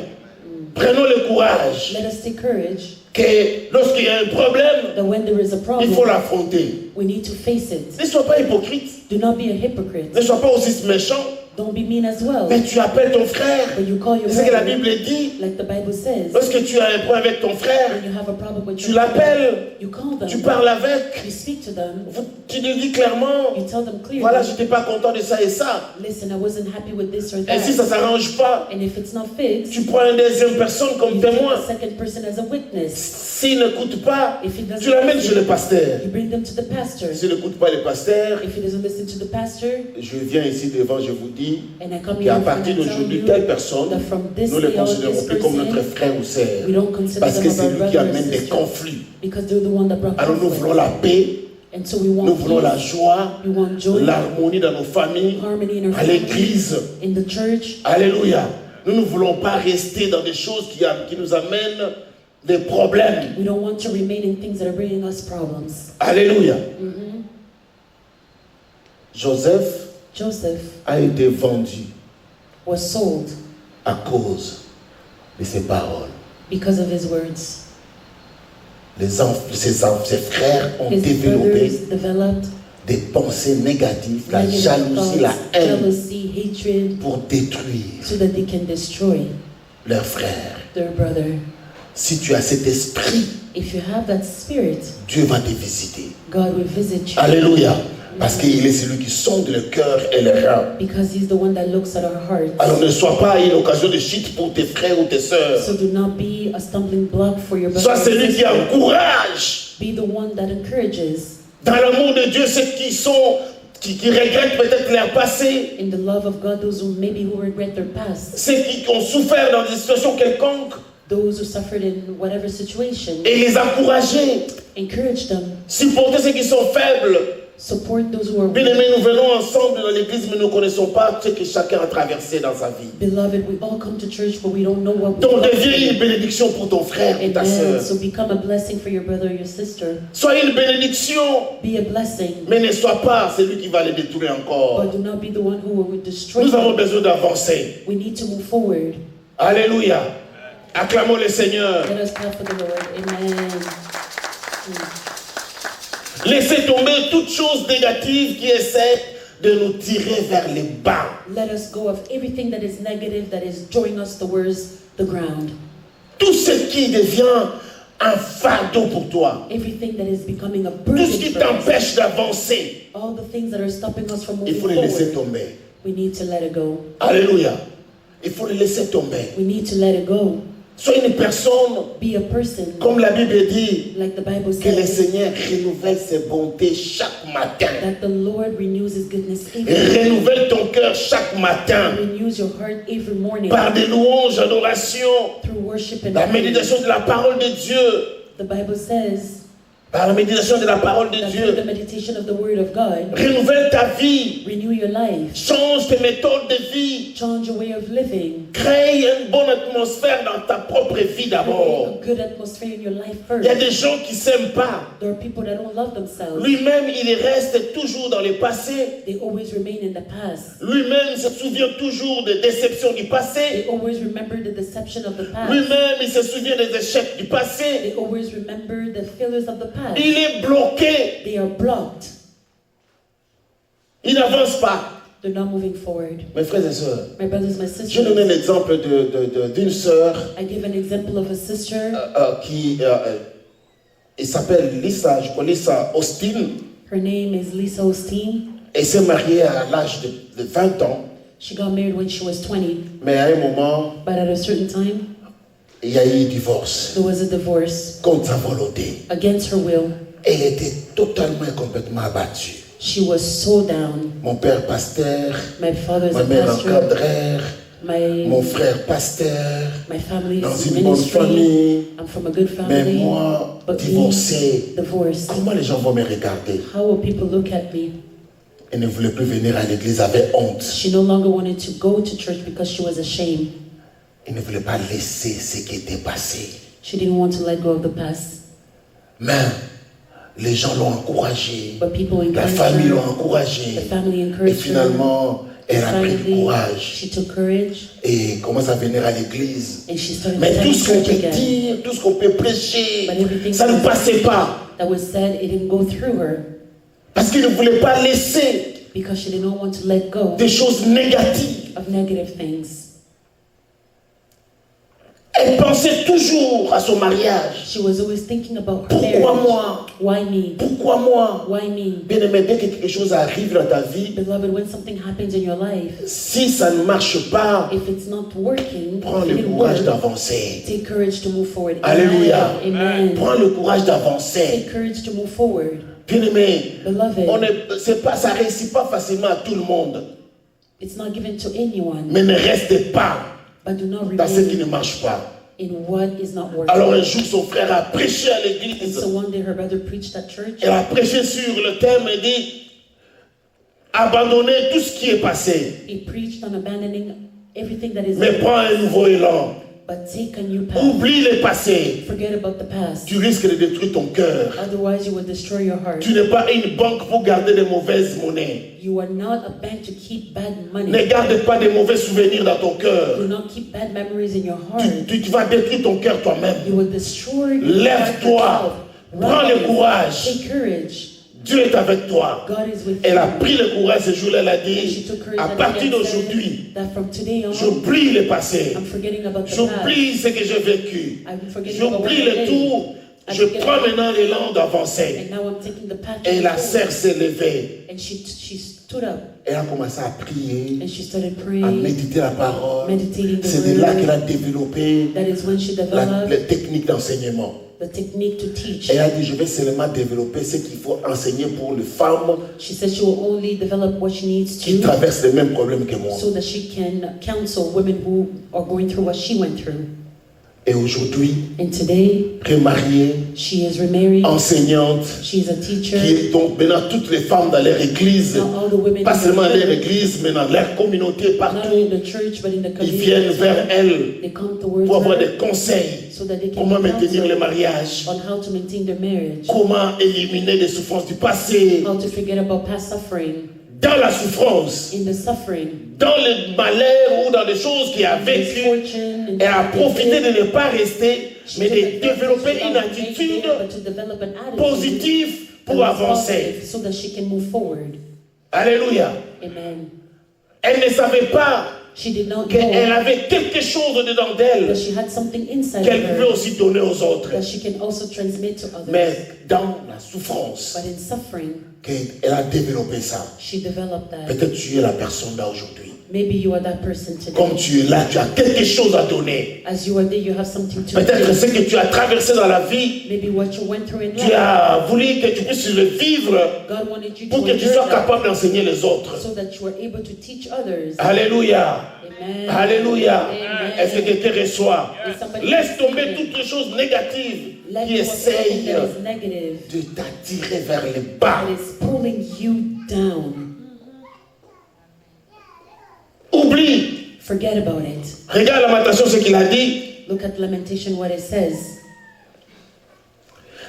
Prenons le courage Let us take courage que lorsqu'il y a un problème, that when there is a il problem, faut l'affronter. we need to face it. Ne sois pas hypocrite. Do not be a hypocrite. Ne sois pas aussi méchant. Don't be mean as well. Mais tu appelles ton frère. But you call your C'est ce que la brother, Bible dit. like the Bible says. Lorsque tu as un problème avec ton frère, When you have a problem with tu your l'appelles, brother, you call them, tu parles avec, you speak to them, tu lui dis clairement, you tell them clearly, voilà, je n'étais pas content de ça et ça. listen, I wasn't happy with this or Et si ça that. ne s'arrange pas, And if it's not fixed, tu prends une deuxième personne comme you take témoin. a second person as a witness. S'il n'écoute pas, If he doesn't tu l'amènes chez le listen, pasteur. you bring them to the pastor. S'il n'écoute pas le pasteur, If he doesn't listen to the pastor, je viens ici devant, je vous dis and I come qu'à here partir and I tell d'aujourd'hui, you telle personne, that from this nous ne le day on, considérons this plus comme notre person, frère ou sœur. we don't consider Parce que them c'est our lui qui brother or amène des sister, conflits. because they're the one that brought Alors nous voulons conflict. la paix, And so we nous want voulons la peace, joie, we want joy, l'harmonie dans nos familles, harmony in our à family, l'église. in the church. Alléluia. Nous ne voulons pas rester dans des choses qui nous amènent des problèmes. We don't want to remain in things that are bringing us problems. Alléluia. Joseph Joseph a été vendu was sold à cause de ses paroles. because of his words. Ses frères ont His développé brothers developed des pensées négatives, la negative jalousie, la thoughts, haine jealousy, hatred, pour détruire so that they can destroy leurs frères. their brother. Si tu as cet esprit, If you have that spirit, Dieu va te visiter. God will visit you. Alléluia. Parce qu'il est celui qui sonde le cœur et le rein. Because he's the one that looks at our hearts. Alors ne sois pas une occasion de chute pour tes frères ou tes sœurs. So do not be a stumbling block for your brother Sois and celui qui sister. encourage Be the one that encourages. dans l'amour de Dieu ceux qui regrettent peut-être leur passé, In the love of God, those who regret their past. ceux qui ont souffert dans des situations quelconques, Those who suffered in whatever situation. et les encourager, Encourage them. supporter ceux qui sont faibles. Support those who are Bien weak. aimés, nous venons ensemble dans l'église, mais nous ne connaissons pas ce que chacun a traversé dans sa vie. Beloved, we all come to church, but we don't know what we've Donc gone deviens une through. bénédiction pour ton frère et ta Amen. sœur. So become a blessing for your brother or your sister. Sois une bénédiction, Be a blessing, mais ne sois pas celui qui va les détruire encore. but do not be the one who will destroy Nous avons them. besoin d'avancer. We need to move forward. Alléluia. Acclamons le Seigneur. Let us clap for the Lord. Amen. Laissez tomber toute chose négative qui essaie de nous tirer vers les bas. Let us go of everything that is negative, that is drawing us towards the ground. Tout ce qui devient un fardeau pour toi. Everything that is becoming a Tout burden ce qui for us. t'empêche d'avancer. All the things that are stopping us from Il moving faut les laisser forward. tomber. We need to let it go. Alléluia. Il faut les laisser tomber. We need to let it go. Sois une personne, Be a person, comme la Bible dit, like the Bible que le says, Seigneur renouvelle ses bontés chaque matin. that the Lord renews His goodness Et every day. renouvelle ton cœur chaque matin Renews your heart every morning par des louanges, adorations, through worship and la praise. méditation de la parole de Dieu. The Bible says Par la méditation de la parole de that through the Dieu. meditation of the Word of God, Renouvelle ta vie. renew your life, Change tes méthodes de vie. change your way of living, Crée une bonne atmosphère dans ta propre vie create d'abord. a good atmosphere in your life Il y a first. des gens qui ne s'aiment pas. There are people that don't love themselves. Lui-même, il reste toujours dans le passé. They always remain in the past. Lui-même se souvient toujours des déceptions du passé. They always remember the deception of the past. Lui-même, il se souvient des échecs du passé. They always remember the failures of the past. Il est bloqué. They are blocked. Il n'avance pas. They're not moving forward. Mes frères et sœurs, My brothers, my je donne sisters, l'exemple d'une sœur I give an example of a sister. qui elle s'appelle Lisa, je connais Lisa Austin. Her name is Lisa Osteen. Elle s'est mariée à l'âge de 20 ans, She got married when she was 20, mais à un moment, but at a certain time, il y a eu divorce there was a divorce contre sa volonté. against her will. Elle était totalement et complètement abattue. She was so down. Mon père pasteur, My father's ma a mère pastor. encadreur, mon My frère pasteur, family dans is in une bonne ministry. famille. I'm from a good Mais family. moi, But divorcé, me, divorced. comment les gens vont me regarder? How will people look at me? Elle ne voulait plus venir à l'église, elle avait honte. She no longer wanted to go to church because she was ashamed. Elle ne voulait pas laisser ce qui était passé. She didn't want to let go of the past. Mais les gens l'ont encouragée. But people La encouraged famille her. l'a encouragée. The family Et encouraged finalement, elle a pris du Finally, courage. she took courage Et commence à venir à l'église. and she started Mais tout attending ce qu'on church peut again. dire, tout ce qu'on peut prêcher, But everything ça ne passait pas. that was said, it didn't go through her Parce qu'il ne voulait pas laisser because she did not want to let go des choses négatives. of negative things. Elle pensait toujours à son mariage. She was always thinking about her Pourquoi marriage. moi? Why me? Pourquoi moi? Why me? Bien aimé, dès que quelque chose arrive dans ta vie, Beloved, when something happens in your life, si ça ne marche pas, if it's not working, prends if le it didn't courage work, d'avancer. take courage to move forward. Alléluia. Amen. Prends le courage d'avancer. Take courage to move forward. Bien aimé, Beloved, ça ne réussit pas facilement à tout le monde. it's not given to anyone, Mais ne restez pas but do not dans ce qui remain ne marche pas. in what is not working. Alors un jour, son frère a prêché à And l'église. so one day her brother preached at church. Elle a prêché sur le thème et dit abandonnez tout ce qui est passé, He preached on abandoning everything that is mais prends un nouveau élan. but take a new path. Oublie le passé. Forget about the past. Tu risques de détruire ton cœur. Otherwise, you will destroy your heart. Tu n'es pas une banque pour garder de mauvaises monnaies. You are not a bank to keep bad money. Ne garde pas de mauvais souvenirs dans ton cœur. Do not keep bad memories in your heart. Tu vas détruire ton cœur toi-même. You will destroy your Lève-toi. heart yourself. Prends le Rise. courage. Take courage. Dieu est avec toi. God is with Elle a you. pris le courage ce jour-là. Elle a And she dit, took courage à that partir day and d'aujourd'hui, said that from today on, j'oublie le passé. I'm forgetting about the past. J'oublie ce que j'ai vécu. I'm forgetting about what J'oublie I le did. tout. Je prends maintenant l'élan d'avancer. And now I'm taking the path. Et la forward. sœur s'est levée. And she stood up Elle a commencé à prier, and she started à praying. méditer la parole. Meditating the C'est de là word. qu'elle a développé That is when she developed les techniques d'enseignement. the technique to teach. Elle a dit, je vais seulement développer ce qu'il faut enseigner pour les femmes She said she will only develop what she needs qui to traversent les mêmes problèmes que moi. so that she can counsel women who are going through what she went through. Et aujourd'hui, And today, remariée, she is remarried. enseignante, She is a teacher. qui est donc maintenant toutes les femmes dans leur église, Now all the women pas in seulement dans the leur church, église, mais dans leur communauté not only partout, in the church but in the ils community, viennent as vers well, elle they come towards pour avoir her des conseils. so that they can Comment be maintenir le counseled mariage, on how to maintain their marriage, comment éliminer les souffrances du passé. how to forget about past suffering, Dans la souffrance, in the suffering, dans le malheur ou dans les choses qu'il a vécues, misfortune, and elle a profité de ne pas rester, She mais took de advantage développer of une not attitude making it, but to develop an attitude positive that pour was avancer. positive so that she can move forward. Alléluia. Amen. Elle ne savait pas She did not qu'elle know avait quelque chose dedans that d'elle she had something inside qu'elle of pouvait her aussi donner aux autres. that she can also transmit to others. Mais dans la souffrance, But in suffering, qu'elle a développé ça. she developed that. Peut-être tu es la personne là aujourd'hui. Maybe you are that person Comme today. tu es là, tu as quelque chose à donner. As you are there, you have something to Peut-être ce give. que tu as traversé dans la vie, Maybe what you went through in tu life, as voulu que tu puisses le vivre God wanted you pour to que tu endure sois that capable d'enseigner les autres. so that you are able to teach others. Alléluia. Amen. Alléluia. Amen. Est-ce que quelqu'un reçoit? Is somebody Laisse tomber receiving? toutes les choses négatives Let qui go of everything essayent that is negative, de t'attirer vers le bas. that is pulling you down. Oublie. Forget about it. Regarde Lamentation ce qu'il a dit. Look at Lamentation, what it says.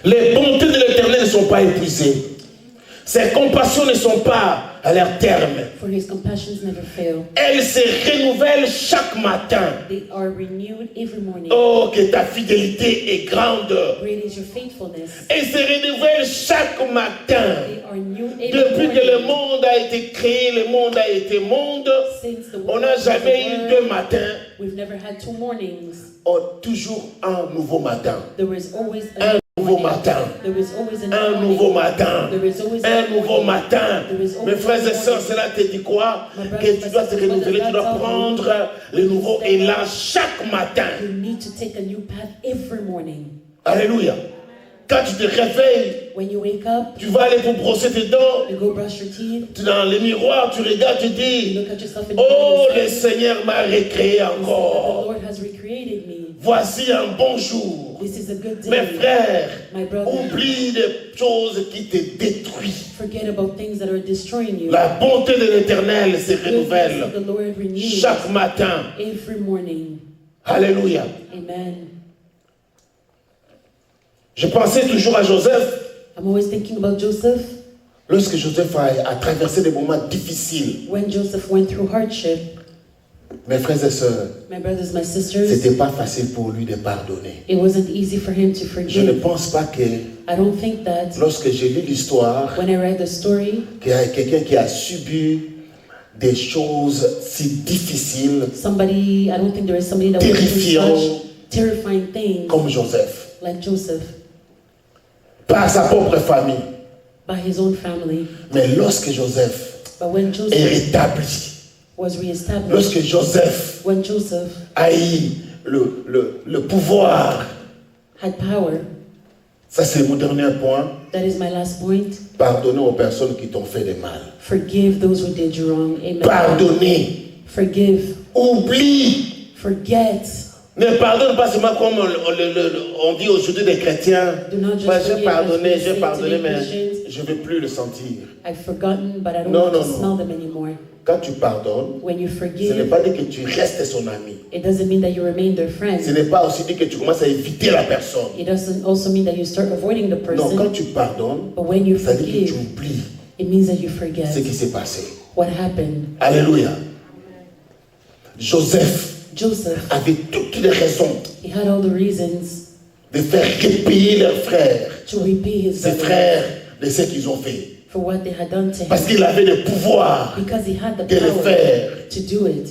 Les bontés de l'Éternel ne sont pas épuisées. Ses compassions ne sont pas à leur terme. For his compassions never fail. Elles se renouvellent chaque matin. They are renewed every morning. Oh, que ta fidélité est grande. Great is your faithfulness. Elles se renouvellent chaque matin. They are new every Depuis que le morning. monde a été créé, le monde a été monde. Since the On world n'a was jamais the eu world, deux matins. we've never had 2 mornings. Oh, toujours un nouveau matin. There is always Un a nouveau morning. matin. There is always a Un morning. nouveau matin. There is always Un a nouveau morning. matin. There is Mes always frères et a sœurs, morning. cela te dit quoi? My brothers Que tu and dois te sisters, renouveler, tu dois what does that prendre le nouveau Step élan up. chaque matin. You need to take a new path every morning. Alléluia. Quand tu te réveilles, When you wake up, tu vas aller pour brosser tes dents. you go brush your teeth, Dans le miroir, tu regardes, tu you dis, look at yourself in the oh, mirror, le Seigneur m'a recréé you say that the encore. Lord has recreated me. Voici un bon jour. This is a good Mes day. frères, My brother, oublie des choses qui te détruisent. forget about things that are destroying you. La bonté de l'Éternel se The goodness renouvelle of the Lord renews chaque matin. every morning. Alléluia. Amen. Je pensais toujours à Joseph. I'm always thinking about Joseph. Lorsque Joseph a traversé des moments difficiles, When Joseph went through hardship, mes frères et sœurs, my brothers, my sisters, c'était pas facile pour lui de pardonner. it wasn't easy for him to Je ne forgive. pense pas que I don't think that lorsque j'ai lu l'histoire, when I read the story, qu'il y a quelqu'un qui a subi des choses si difficiles I don't think there is somebody that went through Terrifiant. such terrifying things comme Joseph, like Joseph par sa propre famille. by his own family. Mais lorsque Joseph But when est Joseph rétabli, was reestablished, lorsque Joseph when Joseph a eu le pouvoir, had power, ça c'est mon dernier point, that is my last point. pardonner aux personnes qui t'ont fait du mal. Forgive those who did you wrong. Amen. Pardonner, Forgive. oublie. Forget. Ne pardonne pas seulement comme on dit aujourd'hui des chrétiens. Do not just Moi, forgive j'ai pardonné, as we say today, mais Christians. je ne veux plus le sentir. I've forgotten, but I don't No, want no, to no. smell them anymore. Quand tu pardonnes, When you ce n'est forgive, pas dire que tu restes son ami. it doesn't mean that you remain their Ce friend. n'est pas aussi dire que tu commences à éviter la personne. It doesn't also mean that you start avoiding the Non, quand person. tu pardonnes, But when you ça veut dire que tu forgive, oublies it means that you ce forget qui s'est passé. what happened. Alléluia. Joseph Joseph, avait toutes les raisons he had all the reasons de faire repayer leurs frères, to repay his ses brothers frères, de ce qu'ils ont fait. for what they had done to Parce him. qu'il avait le pouvoir Because he had the de le power faire. to do it.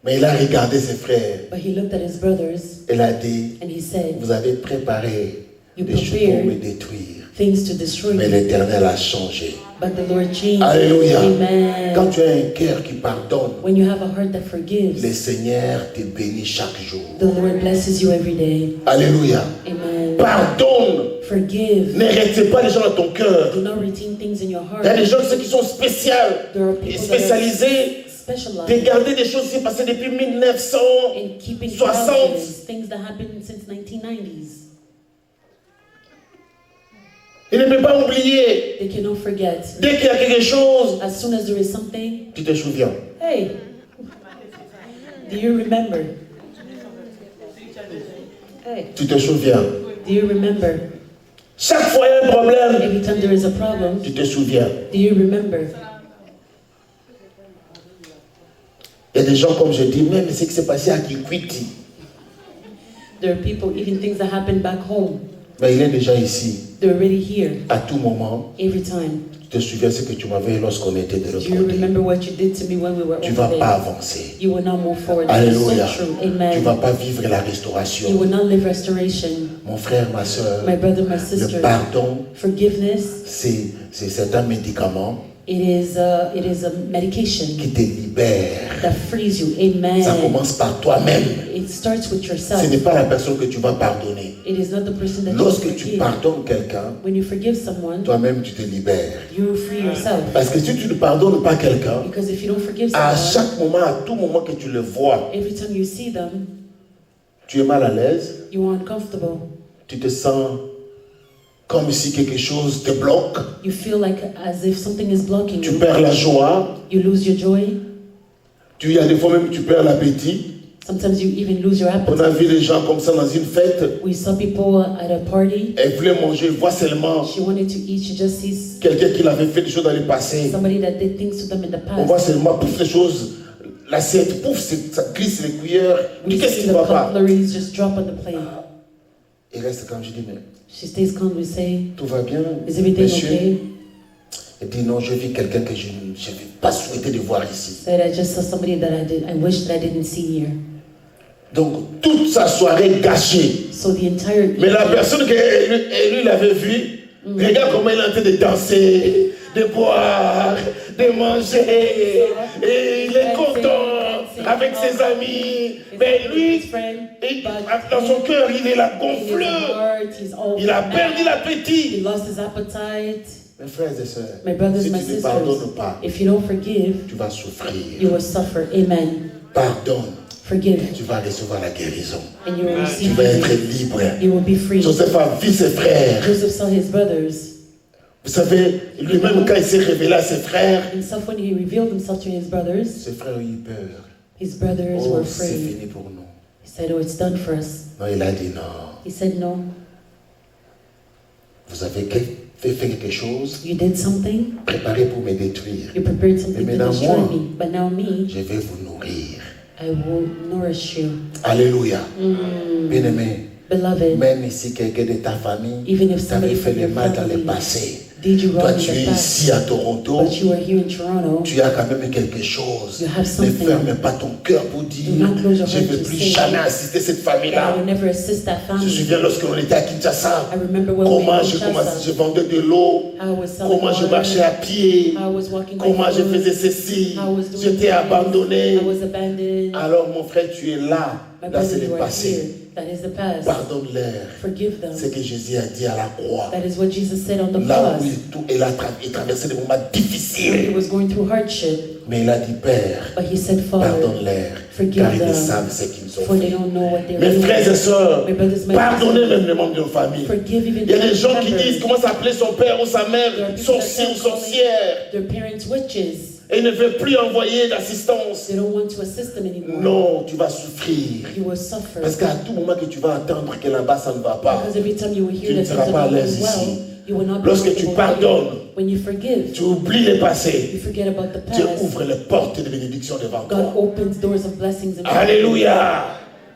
Mais il a regardé ses frères. But he looked at his brothers Il a dit, and he said, vous avez préparé You des choses pour me prepared détruire. things to destroy Mais you. l'Éternel a changé. But the Lord changed. Alléluia. Amen. Quand tu as un cœur qui pardonne, When you have a heart that forgives, le Seigneur te bénit chaque jour. the Lord blesses you every day. Alléluia. Amen. Pardonne. Forgive. Ne retiens pas les gens dans ton cœur. Do not retain things in your Il y a heart. des gens ceux qui sont spéciaux There are et people that are spécialisés de specialized garder des choses qui sont passées depuis 1900. in keeping 60. grudges, things that happened since 1990s. Il ne peut pas oublier. They cannot forget. Dès qu'il y a quelque chose, As soon as there is something, tu te souviens. hey, do you remember? Hey, Tu te souviens. do you remember? Chaque fois il y a un problème, Every time there is a problem, tu te souviens. do you remember? Il y a des gens, comme je dis, même ce qui s'est passé à Kikwiti. There are people, even things that happen back home, Mais il est déjà ici. they're already here À tout moment, every time. tu te souviens ce que tu m'avais lorsqu'on était de l'autre Do you côté. remember what you did to me when we were Tu ne vas over pas there? avancer. You will not move forward. That is Alléluia. so true. Tu ne Amen. vas pas vivre la You restauration. will not live restoration. Mon frère, ma soeur, My brother, my le sister, pardon, forgiveness, c'est un médicament it is a medication qui te libère. that frees you. Amen. Ça commence par toi-même. It starts with Ce yourself. n'est pas la personne que tu vas pardonner. It is not the person that you Lorsque tu forgive. pardonnes quelqu'un, When you forgive someone, toi-même tu te libères. you free yourself. Parce que si tu ne pardonnes pas quelqu'un, Because if you don't forgive à someone, chaque moment, à tout moment que tu le vois, every time you see them, tu es mal à l'aise, you are uncomfortable. tu te sens comme si quelque chose te bloque, You feel like as if something is blocking tu you. perds la joie, You lose your joy. il y a des fois même tu perds l'appétit. Sometimes you even lose your On a appetite. vu les gens comme ça dans une fête, We saw people at a party. elles voulaient manger, elles voient seulement She wanted to eat. She just sees quelqu'un qui l'avait fait des choses dans le passé. somebody that did things to them in the On voit past. seulement, pouf, les choses, l'assiette, pouf, ça glisse les cuillères. We Qu'est-ce see qui the ne va pas? cutleries just drop on the plate. Il reste comme je dis, mais She stays calm. We say, tout va bien, is everything monsieur? okay? Il dit non, je vis quelqu'un que je n'ai pas souhaité de voir ici. Said, I just saw somebody that I wish that I didn't see here. Donc, toute sa soirée gâchée. So the entire Mais la evening, personne que lui l'avait vu, regarde comment il est en train de danser, de boire, de manger. Et il est content. avec all ses happy, amis. he's Mais happy with lui, his friend, dans son cœur, il est là in his gonflé. heart, he's always Il a perdu mad. l'appétit. He lost his appetite. Mes frères et sœurs, My brothers, si my tu ne sisters, pardonnes pas, if you don't forgive, tu vas souffrir. you will suffer. Amen. Pardonne, Forgive, tu vas recevoir la guérison. and you will Tu receive vas être healing. libre. You will be free. Joseph a vu ses frères. Joseph saw his brothers. Vous savez, lui-même, quand il s'est révélé à ses frères, Himself, when he revealed himself to his brothers, ses frères ont eu peur. his brothers Oh, were c'est afraid. fini pour nous. He said, "Oh, it's done for us." Non, il a dit non. He said, "No, Vous avez fait quelque chose, you did something. préparé pour me détruire. You prepared something Mais to maintenant, destroy moi, me. But now me, je vais vous nourrir. I will nourish you." Alléluia. Bien-aimé, Beloved, même ici, quelqu'un de ta famille even if t'avait somebody fait from le your mal dans le family passé. did you Toi, wrong in tu es the past, ici à Toronto. but you are here in Toronto, Tu as quand même quelque chose. You have Ne something. ferme pas ton cœur pour dire Do not close your je ne heart veux to plus say jamais assister cette that I famille-là. will never assist that Je me family. souviens lorsqu'on était à Kinshasa. I remember when we Comment were in je commençais, je Kinshasa, vendais de l'eau. how I was selling Comment je water, marchais à pied. how I was walking by Comment je foot, faisais ceci. how I was doing J'étais things, abandonné. I was abandoned. Alors mon frère, tu es là. My Là, c'est brother, le you are here. passé. That is the past. Pardonne-leur. Forgive them. Ce que Jésus a dit à la croix. That is what Jesus said on the Là où cross. il traversé des moments When he difficiles. was going through hardship, Mais il a dit, Père, but he said, "Father, pardonne-leur. forgive Car ils ne them, savent ce qu'ils ont for they fait. don't know what they're Mes frères et doing." sœurs, My brothers, my pardonnez sisters, même les membres de nos familles. forgive even Il y a des gens qui members. disent comment s'appeler son père ou sa There mère, are people that sorcier ou start calling sorcière, their parents witches. et ne veulent plus envoyer d'assistance. They don't want to assist them anymore. Non, tu vas souffrir. You will suffer. Parce qu'à tout moment que tu vas entendre que là-bas ça ne va pas, Because every time you will Tu hear ne that seras things pas are à not l'aise going well, ici. you will not be Lorsque tu comfortable pardonnes, here. When you forgive, tu oublies le passé, you forget about the Dieu past. ouvre les portes de bénédiction devant God toi. opens doors of blessings in front of you. Alléluia.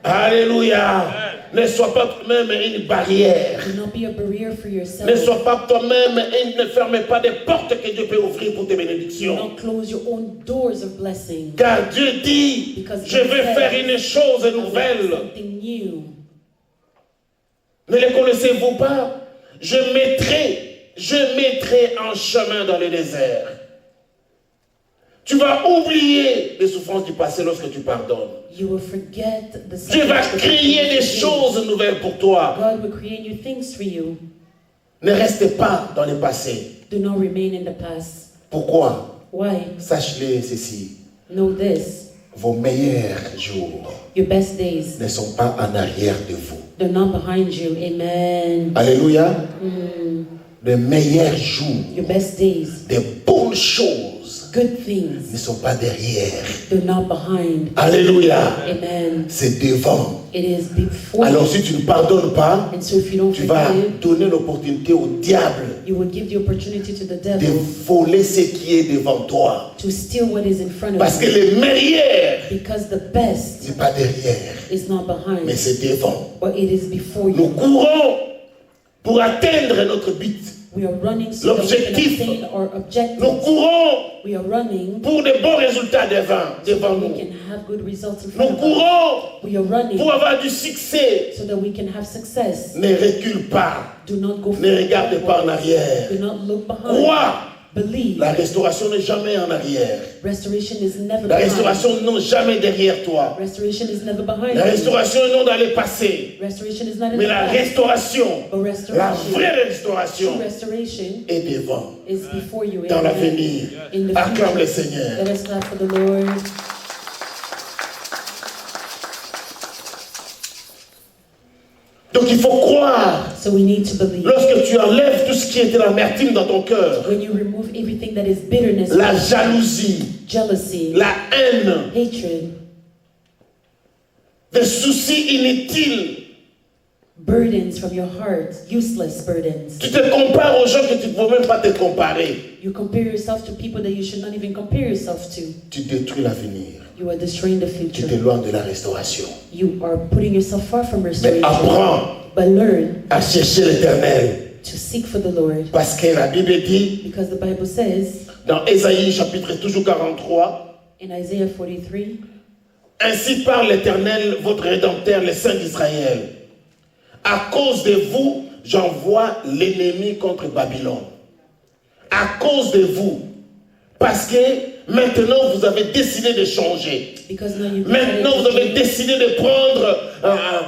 Alléluia. Ne sois pas toi-même une barrière. Do not be a barrier for Ne yourself. sois pas toi-même et ne ferme pas des portes que Dieu peut ouvrir pour tes Do bénédictions. not close your own doors of blessing. Car Dieu dit, Because je vais God faire says, une chose I will do nouvelle. something new. Ne les connaissez-vous pas? Je mettrai en chemin dans le désert. Tu vas oublier les souffrances du passé lorsque tu pardonnes. You will forget the Dieu va suffering that créer you des forgive. choses nouvelles pour toi. God will create new things for you. Ne restez pas dans le passé. Do not remain in the past. Pourquoi? Why? Sache-le ceci. Know this. Vos meilleurs jours Your best days, ne sont pas en arrière de vous. they're not behind you. Amen. Alléluia. Les meilleurs jours, Your best days, des bonnes choses good ne things, sont pas derrière. they're not behind. Alléluia. Amen. C'est devant. It is before Alors you. si tu ne pardonnes pas, And so if you don't tu vas forgive, donner l'opportunité au diable you will give the opportunity to the de devil voler ce qui est devant toi. to steal what is in front Parce of que you. le meilleur Because the best n'est pas derrière, is not mais behind, c'est devant. but it is before Nous you. courons pour atteindre notre but. We are running so that we can L'objectif. obtain our Nous objectives. courons We are running pour de bons résultats devant so that we nous. can have good results in Nous front of us. courons We are running pour avoir du succès. so that we can have success. Ne recule pas. Do not go Ne regarde pas en forward. arrière. Do not look behind. Crois. Believe. La restauration n'est jamais en arrière. Restoration is never La behind. restauration n'est jamais derrière toi. Restoration is never behind La you. restauration est non dans le passé. Restoration is not in Mais the la past. restauration, But la restoration, vraie restauration true restoration est devant, is before you. dans Amen. l'avenir. In the Acclame le future. Seigneur. Let us clap for the Lord. Donc il faut croire. So we need to believe. Lorsque tu enlèves tout ce qui était l'amertume dans ton cœur, When you remove everything that is bitterness, la jalousie, jealousy, la haine, hatred, des soucis inutiles, burdens from your heart, useless burdens. tu te compares aux gens que tu ne peux même pas te comparer. You compare yourself to people that you should not even compare yourself to. Tu détruis l'avenir. You are destroying the Tu future. t'éloignes de la restauration. You are putting yourself far from Mais restoration. apprends But learn à chercher l'Éternel. to seek for the Lord. Parce que la Bible dit, Because the Bible says dans Ésaïe chapitre toujours 43, in Isaiah 43, ainsi parle l'Éternel, votre Rédempteur, le Saint d'Israël. À cause de vous, j'envoie l'ennemi contre Babylone. À cause de vous. Parce que maintenant vous avez décidé de changer. Because now you've Maintenant vous avez decided décidé de prendre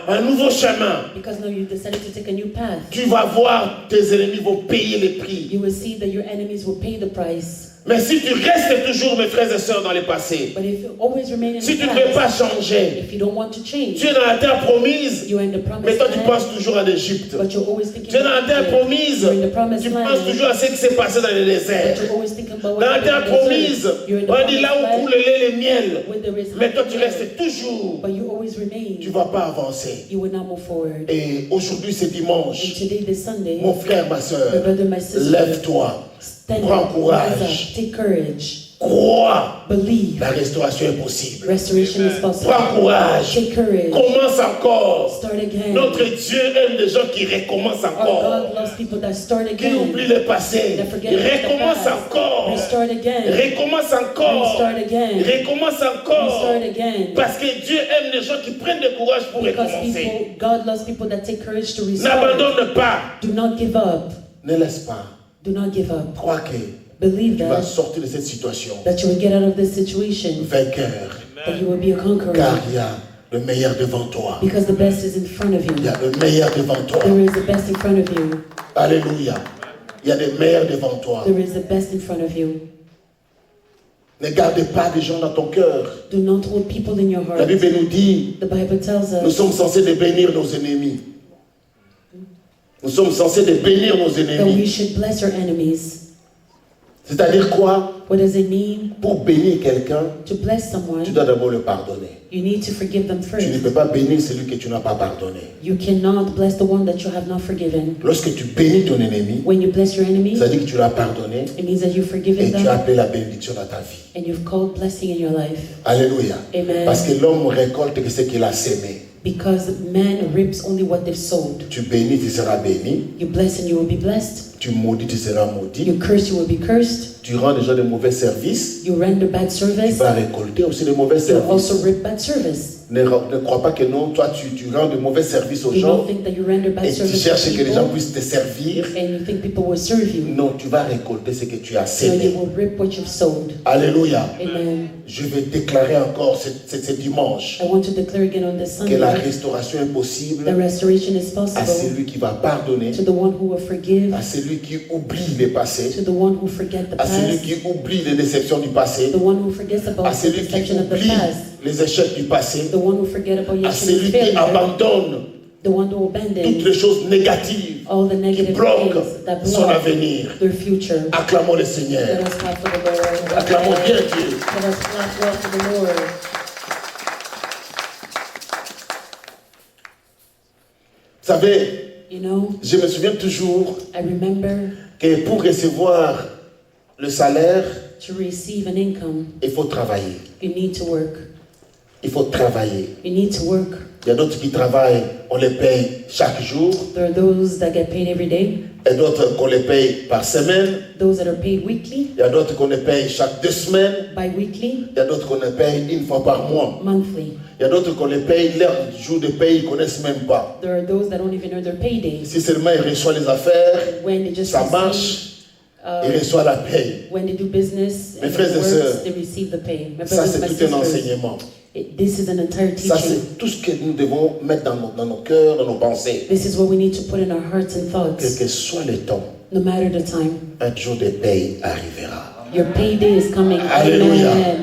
un nouveau chemin. because now you've decided to take a new path. Tu vas voir, tes ennemis vont payer les prix. You will see that your enemies will pay the price. Mais si tu restes toujours, mes frères et sœurs, dans les passés, But if you always remain in si the tu ne veux pas past, changer, if you don't want to change, tu es dans la terre promise, you're in the mais promised toi tu land, penses toujours à l'Égypte. but you're always thinking Tu es dans la about terre Egypt. promise, You're in the promised tu land, penses toujours à ce qui s'est passé dans le désert. but you're always thinking about Dans what la happened terre in the promise, desert. You're in the on dit là où promised coule land, le lait et le miel, where there is mais toi tu milk, restes toujours, but you always remain. tu ne vas pas avancer. You will not move forward. Et aujourd'hui c'est And dimanche, today, this Sunday, mon frère, ma my soeur, brother, my sister, lève-toi, stand prends up, courage. rise up, take courage, crois, believe. la restauration est possible. Restoration is possible. Prends courage, Take courage. commence encore. Start again. Notre Dieu aime les gens qui recommencent Our encore, God loves people that start qui again. oublient le passé, That forget about the recommence past. encore, Restart again. recommence encore, Restart again. recommence encore, Restart again. parce que Dieu aime les gens qui prennent du courage pour Because recommencer. people, God loves people that take courage to restart. N'abandonne pas, Do not give up. ne laisse pas. Do not give up. Crois que Believe tu vas that, sortir de cette situation that you will get out of this situation, vainqueur, that you will be a conqueror. car il y a le meilleur devant toi. Because the best is in front of Il y you. a le meilleur devant toi. There is the best in front of you. Alléluia. Il y a des meilleurs devant toi. There is the best in front of you. Ne garde pas des gens dans ton cœur. Do not hold people in your La heart. Bible nous dit, The Bible tells nous us sommes censés de bénir nos ennemis. Nous sommes censés de bénir nos that we ennemis. should bless our enemies. C'est-à-dire quoi? What does it mean? Pour bénir quelqu'un, To bless someone, tu dois d'abord le pardonner. you need to forgive them Tu ne first. peux pas bénir celui que tu n'as pas pardonné. You cannot bless the one that you have not forgiven. Lorsque tu bénis ton ennemi, When you bless your enemy, ça veut dire que tu l'as pardonné it means that you've et forgiven tu as them appelé la bénédiction dans ta vie. and you've called blessing in your life. Alléluia. Amen. Parce que l'homme récolte ce qu'il a sémé. Because man reaps only what they've sowed. Tu bénis, tu seras béni. You bless and you will be blessed. Tu maudis, tu seras maudit. You curse, you will be cursed. Tu rends déjà de mauvais services. You render bad Tu service. vas récolter aussi de mauvais You services. also reap bad service. Ne crois pas que non, toi tu rends de mauvais services aux You gens don't think that you render bad et tu service cherches to que les gens people puissent te servir. and you think people will serve you. Non, tu vas récolter ce que tu as So you sémé. will reap what you've sowed. Alléluia. Amen. Je vais déclarer encore ce dimanche I want to declare again on this que la Sunday restauration est possible that restoration is à possible celui qui va pardonner, to the one who will forgive, à celui qui oublie le passé, to the one who forget the à celui past, qui oublie les déceptions du passé, the one who forgets about à the celui qui deception of the oublie past, les échecs du passé, the one who forget about à yesterday's celui qui failure, abandonne the one who toutes abandons les choses négatives all the qui negative bloquent things that son block avenir. their future. Acclamons le Let Seigneur. us clap for the Lord. Acclamons bien Dieu. Let us clap well for the Lord. Vous savez, You know, je me souviens toujours I remember que pour recevoir le salaire, to receive an income, il faut travailler. you need to work. Il faut travailler. You need to work. Il y a d'autres qui travaillent, on les paye chaque jour, There are those that get paid every day, et d'autres qu'on les paye par semaine, those that are paid weekly, il y a d'autres qu'on les paye chaque 2 semaines, bi-weekly, il y a d'autres qu'on les paye une fois par mois, monthly. il y a d'autres qu'on les paye leur jour de paye, ils ne connaissent même pas. There are those that don't even know their paydays. Si seulement ils reçoivent les affaires, When they just ça receive, marche, ils reçoivent la paye. when they do business Mes and frères it et works, sœurs, they receive the pay. My Ça, brothers c'est and my tout un sisters, enseignement. this is an entire Ça, teaching. c'est tout ce que nous devons mettre dans nos cœurs, dans nos pensées. This is what we need to put in our hearts and Quel thoughts. que soit le temps, No matter the time, un jour de paye arrivera. your payday is coming. Alléluia. Amen.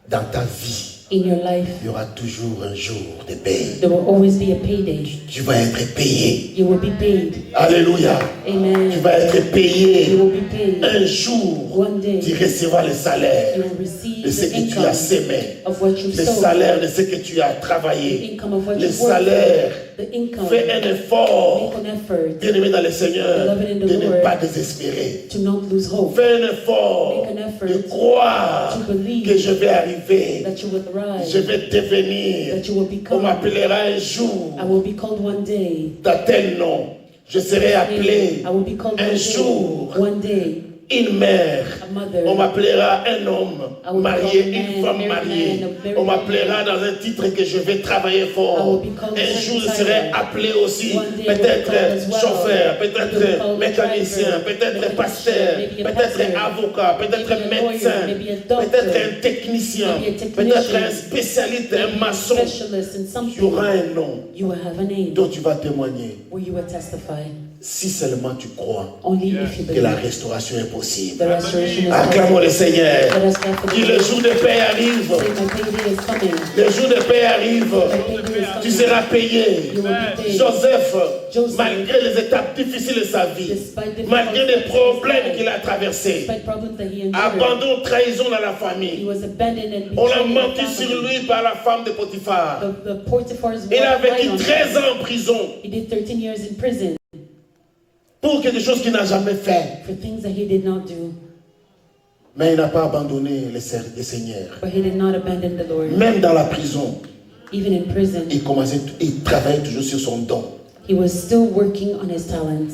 Dans ta vie, In your life, il y aura toujours un jour de paye. there will always be a payday. Tu vas être payé. You will be paid. Alléluia. Amen. Tu vas être You payé. will be paid. Un jour, One day, tu recevras le salaire you will receive de ce the que tu as income sémé. of what you've Le sown, salaire de ce que tu as the travaillé. income of what Le you've worked salaire. for, the income. Fais un effort. Make an effort Bien-aimé dans le Seigneur, Beloved in the de ne Lord. pas désespérer. to not lose hope, Fais un effort Make an effort de croire to believe que je vais arriver. that you will rise, Je vais devenir. that you will On become. m'appellera un jour I will be called one day. d'un tel nom. Je serai appelé I will be called un one jour day. One day. une mère. a mother. On m'appellera un homme I will marié, become a une man, femme married mariée. man, a very On m'appellera married dans un titre que je vais travailler I fort. will become Un a jour, je certain serai title. appelé aussi One day I will be peut-être called as well. chauffeur, I will be peut-être called a mécanicien, driver, peut-être mechanician, pasteur, maybe a peut-être pastor, avocat, peut-être maybe a lawyer, médecin, maybe a doctor, peut-être un technicien, maybe a technician, peut-être un spécialiste, un maybe a maçon. specialist in Tu something. auras un nom You will have a name dont tu vas témoigner. where you will testify. Si seulement tu crois Only if you que believe la restauration est possible. the restoration is Acclamons possible. le Seigneur. Let us clap for the Dis le Lord. jour de paix arrive. Say, my payday is coming. Le jour de paix arrive. My payday is Tu coming. seras payé. You will be paid. Joseph, Joseph, malgré les étapes difficiles de sa vie, despite the malgré les difficulties of his problèmes life, qu'il a traversés, despite problems that he endured, abandon, trahison dans la he famille. was abandoned and On a betrayed in menti the sur family. lui par la femme de Potiphar. The Potiphar's Il a wife lied vécu on 13 him. ans en prison He did 13 years in prison pour quelque chose qu'il n'a jamais fait. for things that he did not do. Mais il n'a pas abandonné le Seigneur. But he did not abandon the Lord. Même dans la prison, Even in prison, il travaillait toujours sur son don. he was still working on his talents.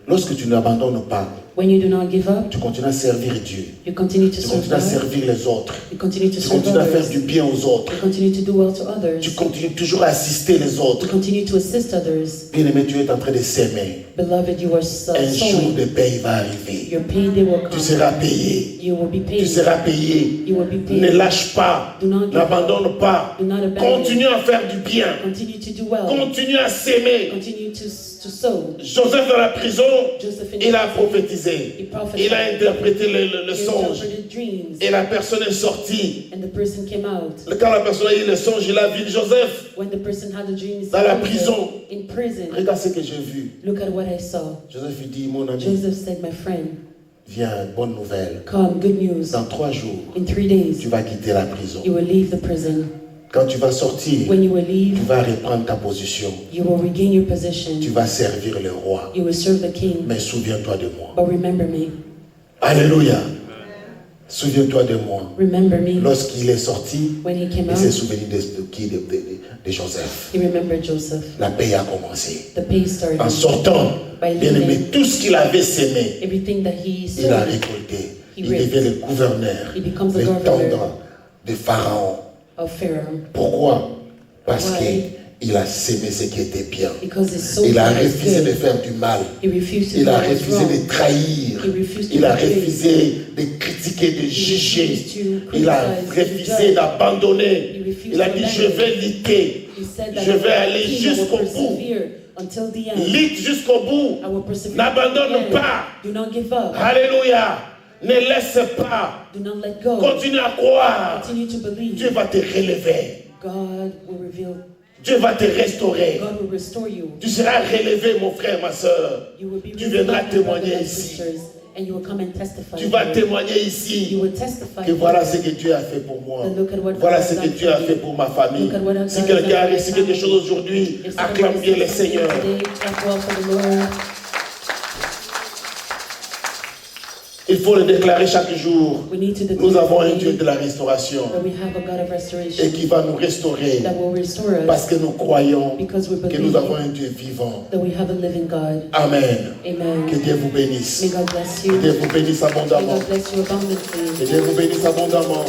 Lorsque tu n'abandonnes pas, When you do not give up, tu continues à servir Dieu. you continue to Tu serve continues à God. servir les autres. You continue to Tu serve continues à faire others. du bien aux autres. You continue to do well to others. Tu continues toujours à assister les You autres. continue to assist others. Bien-aimé, tu es en train de s'aimer. Beloved, you are Un jour sowing. de paix va arriver. Your payday will Tu come. seras payé. You will be Tu paid. seras payé. You will be paid. Ne lâche pas. Do not give N'abandonne pas. Do not abandon. Continue à faire du bien. Continue to do well. Continue à s'aimer. Continue to sow. Joseph dans la prison, Joseph in il a prison, prophétisé. he prophesied. Il a interprété le He songe. interpreted dreams. Et la personne est sortie. And the person came out. Quand la personne a eu le songe, il a vu Joseph When the person had a dream, he dans la saw prison. in prison. Regarde ce que j'ai vu. Look at what I saw. Joseph lui dit, mon ami, Joseph said, my friend, viens, bonne nouvelle. come, good news. Dans 3 jours, In 3 days, tu vas quitter la prison. you will leave the prison. Quand tu vas sortir, When you will leave, tu vas reprendre ta position. you will regain your position. Tu vas servir le roi. You will serve the king. Mais souviens-toi de moi. But remember me. Alléluia. Souviens-toi de moi. Remember me. Lorsqu'il est sorti, When he came il s'est out, souvenu de qui de Joseph. he remembered Joseph. La paix a commencé. The pay started. En sortant, By bien aimé, leaving, tout ce qu'il avait sémé, everything that he il a sowed, récolté. He Il reaped. devient le gouverneur, He becomes the le governor tendant de Pharaon. of Pharaoh. Pourquoi? Parce Why? qu'il a sémé ce qui était bien. Because his soul Il a was refusé de good. faire du mal. He refused to Il do a what was refusé wrong. de trahir. He refused to Il a betray. refusé de critiquer, de juger. refused to Il a criticize, to refusé judge. d'abandonner. He refused Il a to dit, abandon. je vais lutter. He said that Je vais I aller will jusqu'au bout. persevere until the end. Lutte jusqu'au bout. I will persevere. N'abandonne to the end. pas. Do not give up. Alléluia. Ne laisse pas. Do not let go. Continue à croire. Continue to believe. Dieu va te relever. God will reveal. Dieu va te restaurer. God will restore you. Tu seras relevé, mon frère, ma soeur. You will be Tu raised viendras up, my brothers témoigner and ici. sisters, and you will come and testify. Tu vas here. témoigner You ici. will testify. Que voilà here. ce que Dieu a fait pour moi. And look at what Voilà God ce has que done Dieu for a you. fait pour ma famille. Look at what God Si has quelqu'un a done for reçu my quelque family. chose aujourd'hui, If somebody acclame bien le receives something Seigneur. today, clap well for the Lord. Il faut le déclarer chaque jour. We need to declare Nous avons un today Dieu de la restauration that we have a God of et restoration qui va nous restaurer that will restore us parce que nous croyons because we que believe nous avons un Dieu vivant. that we have a living God. Amen. Que Amen. Dieu vous bénisse. May God bless Que you. Dieu vous bénisse May abondamment. God bless you abundantly. Que Dieu vous bénisse abondamment.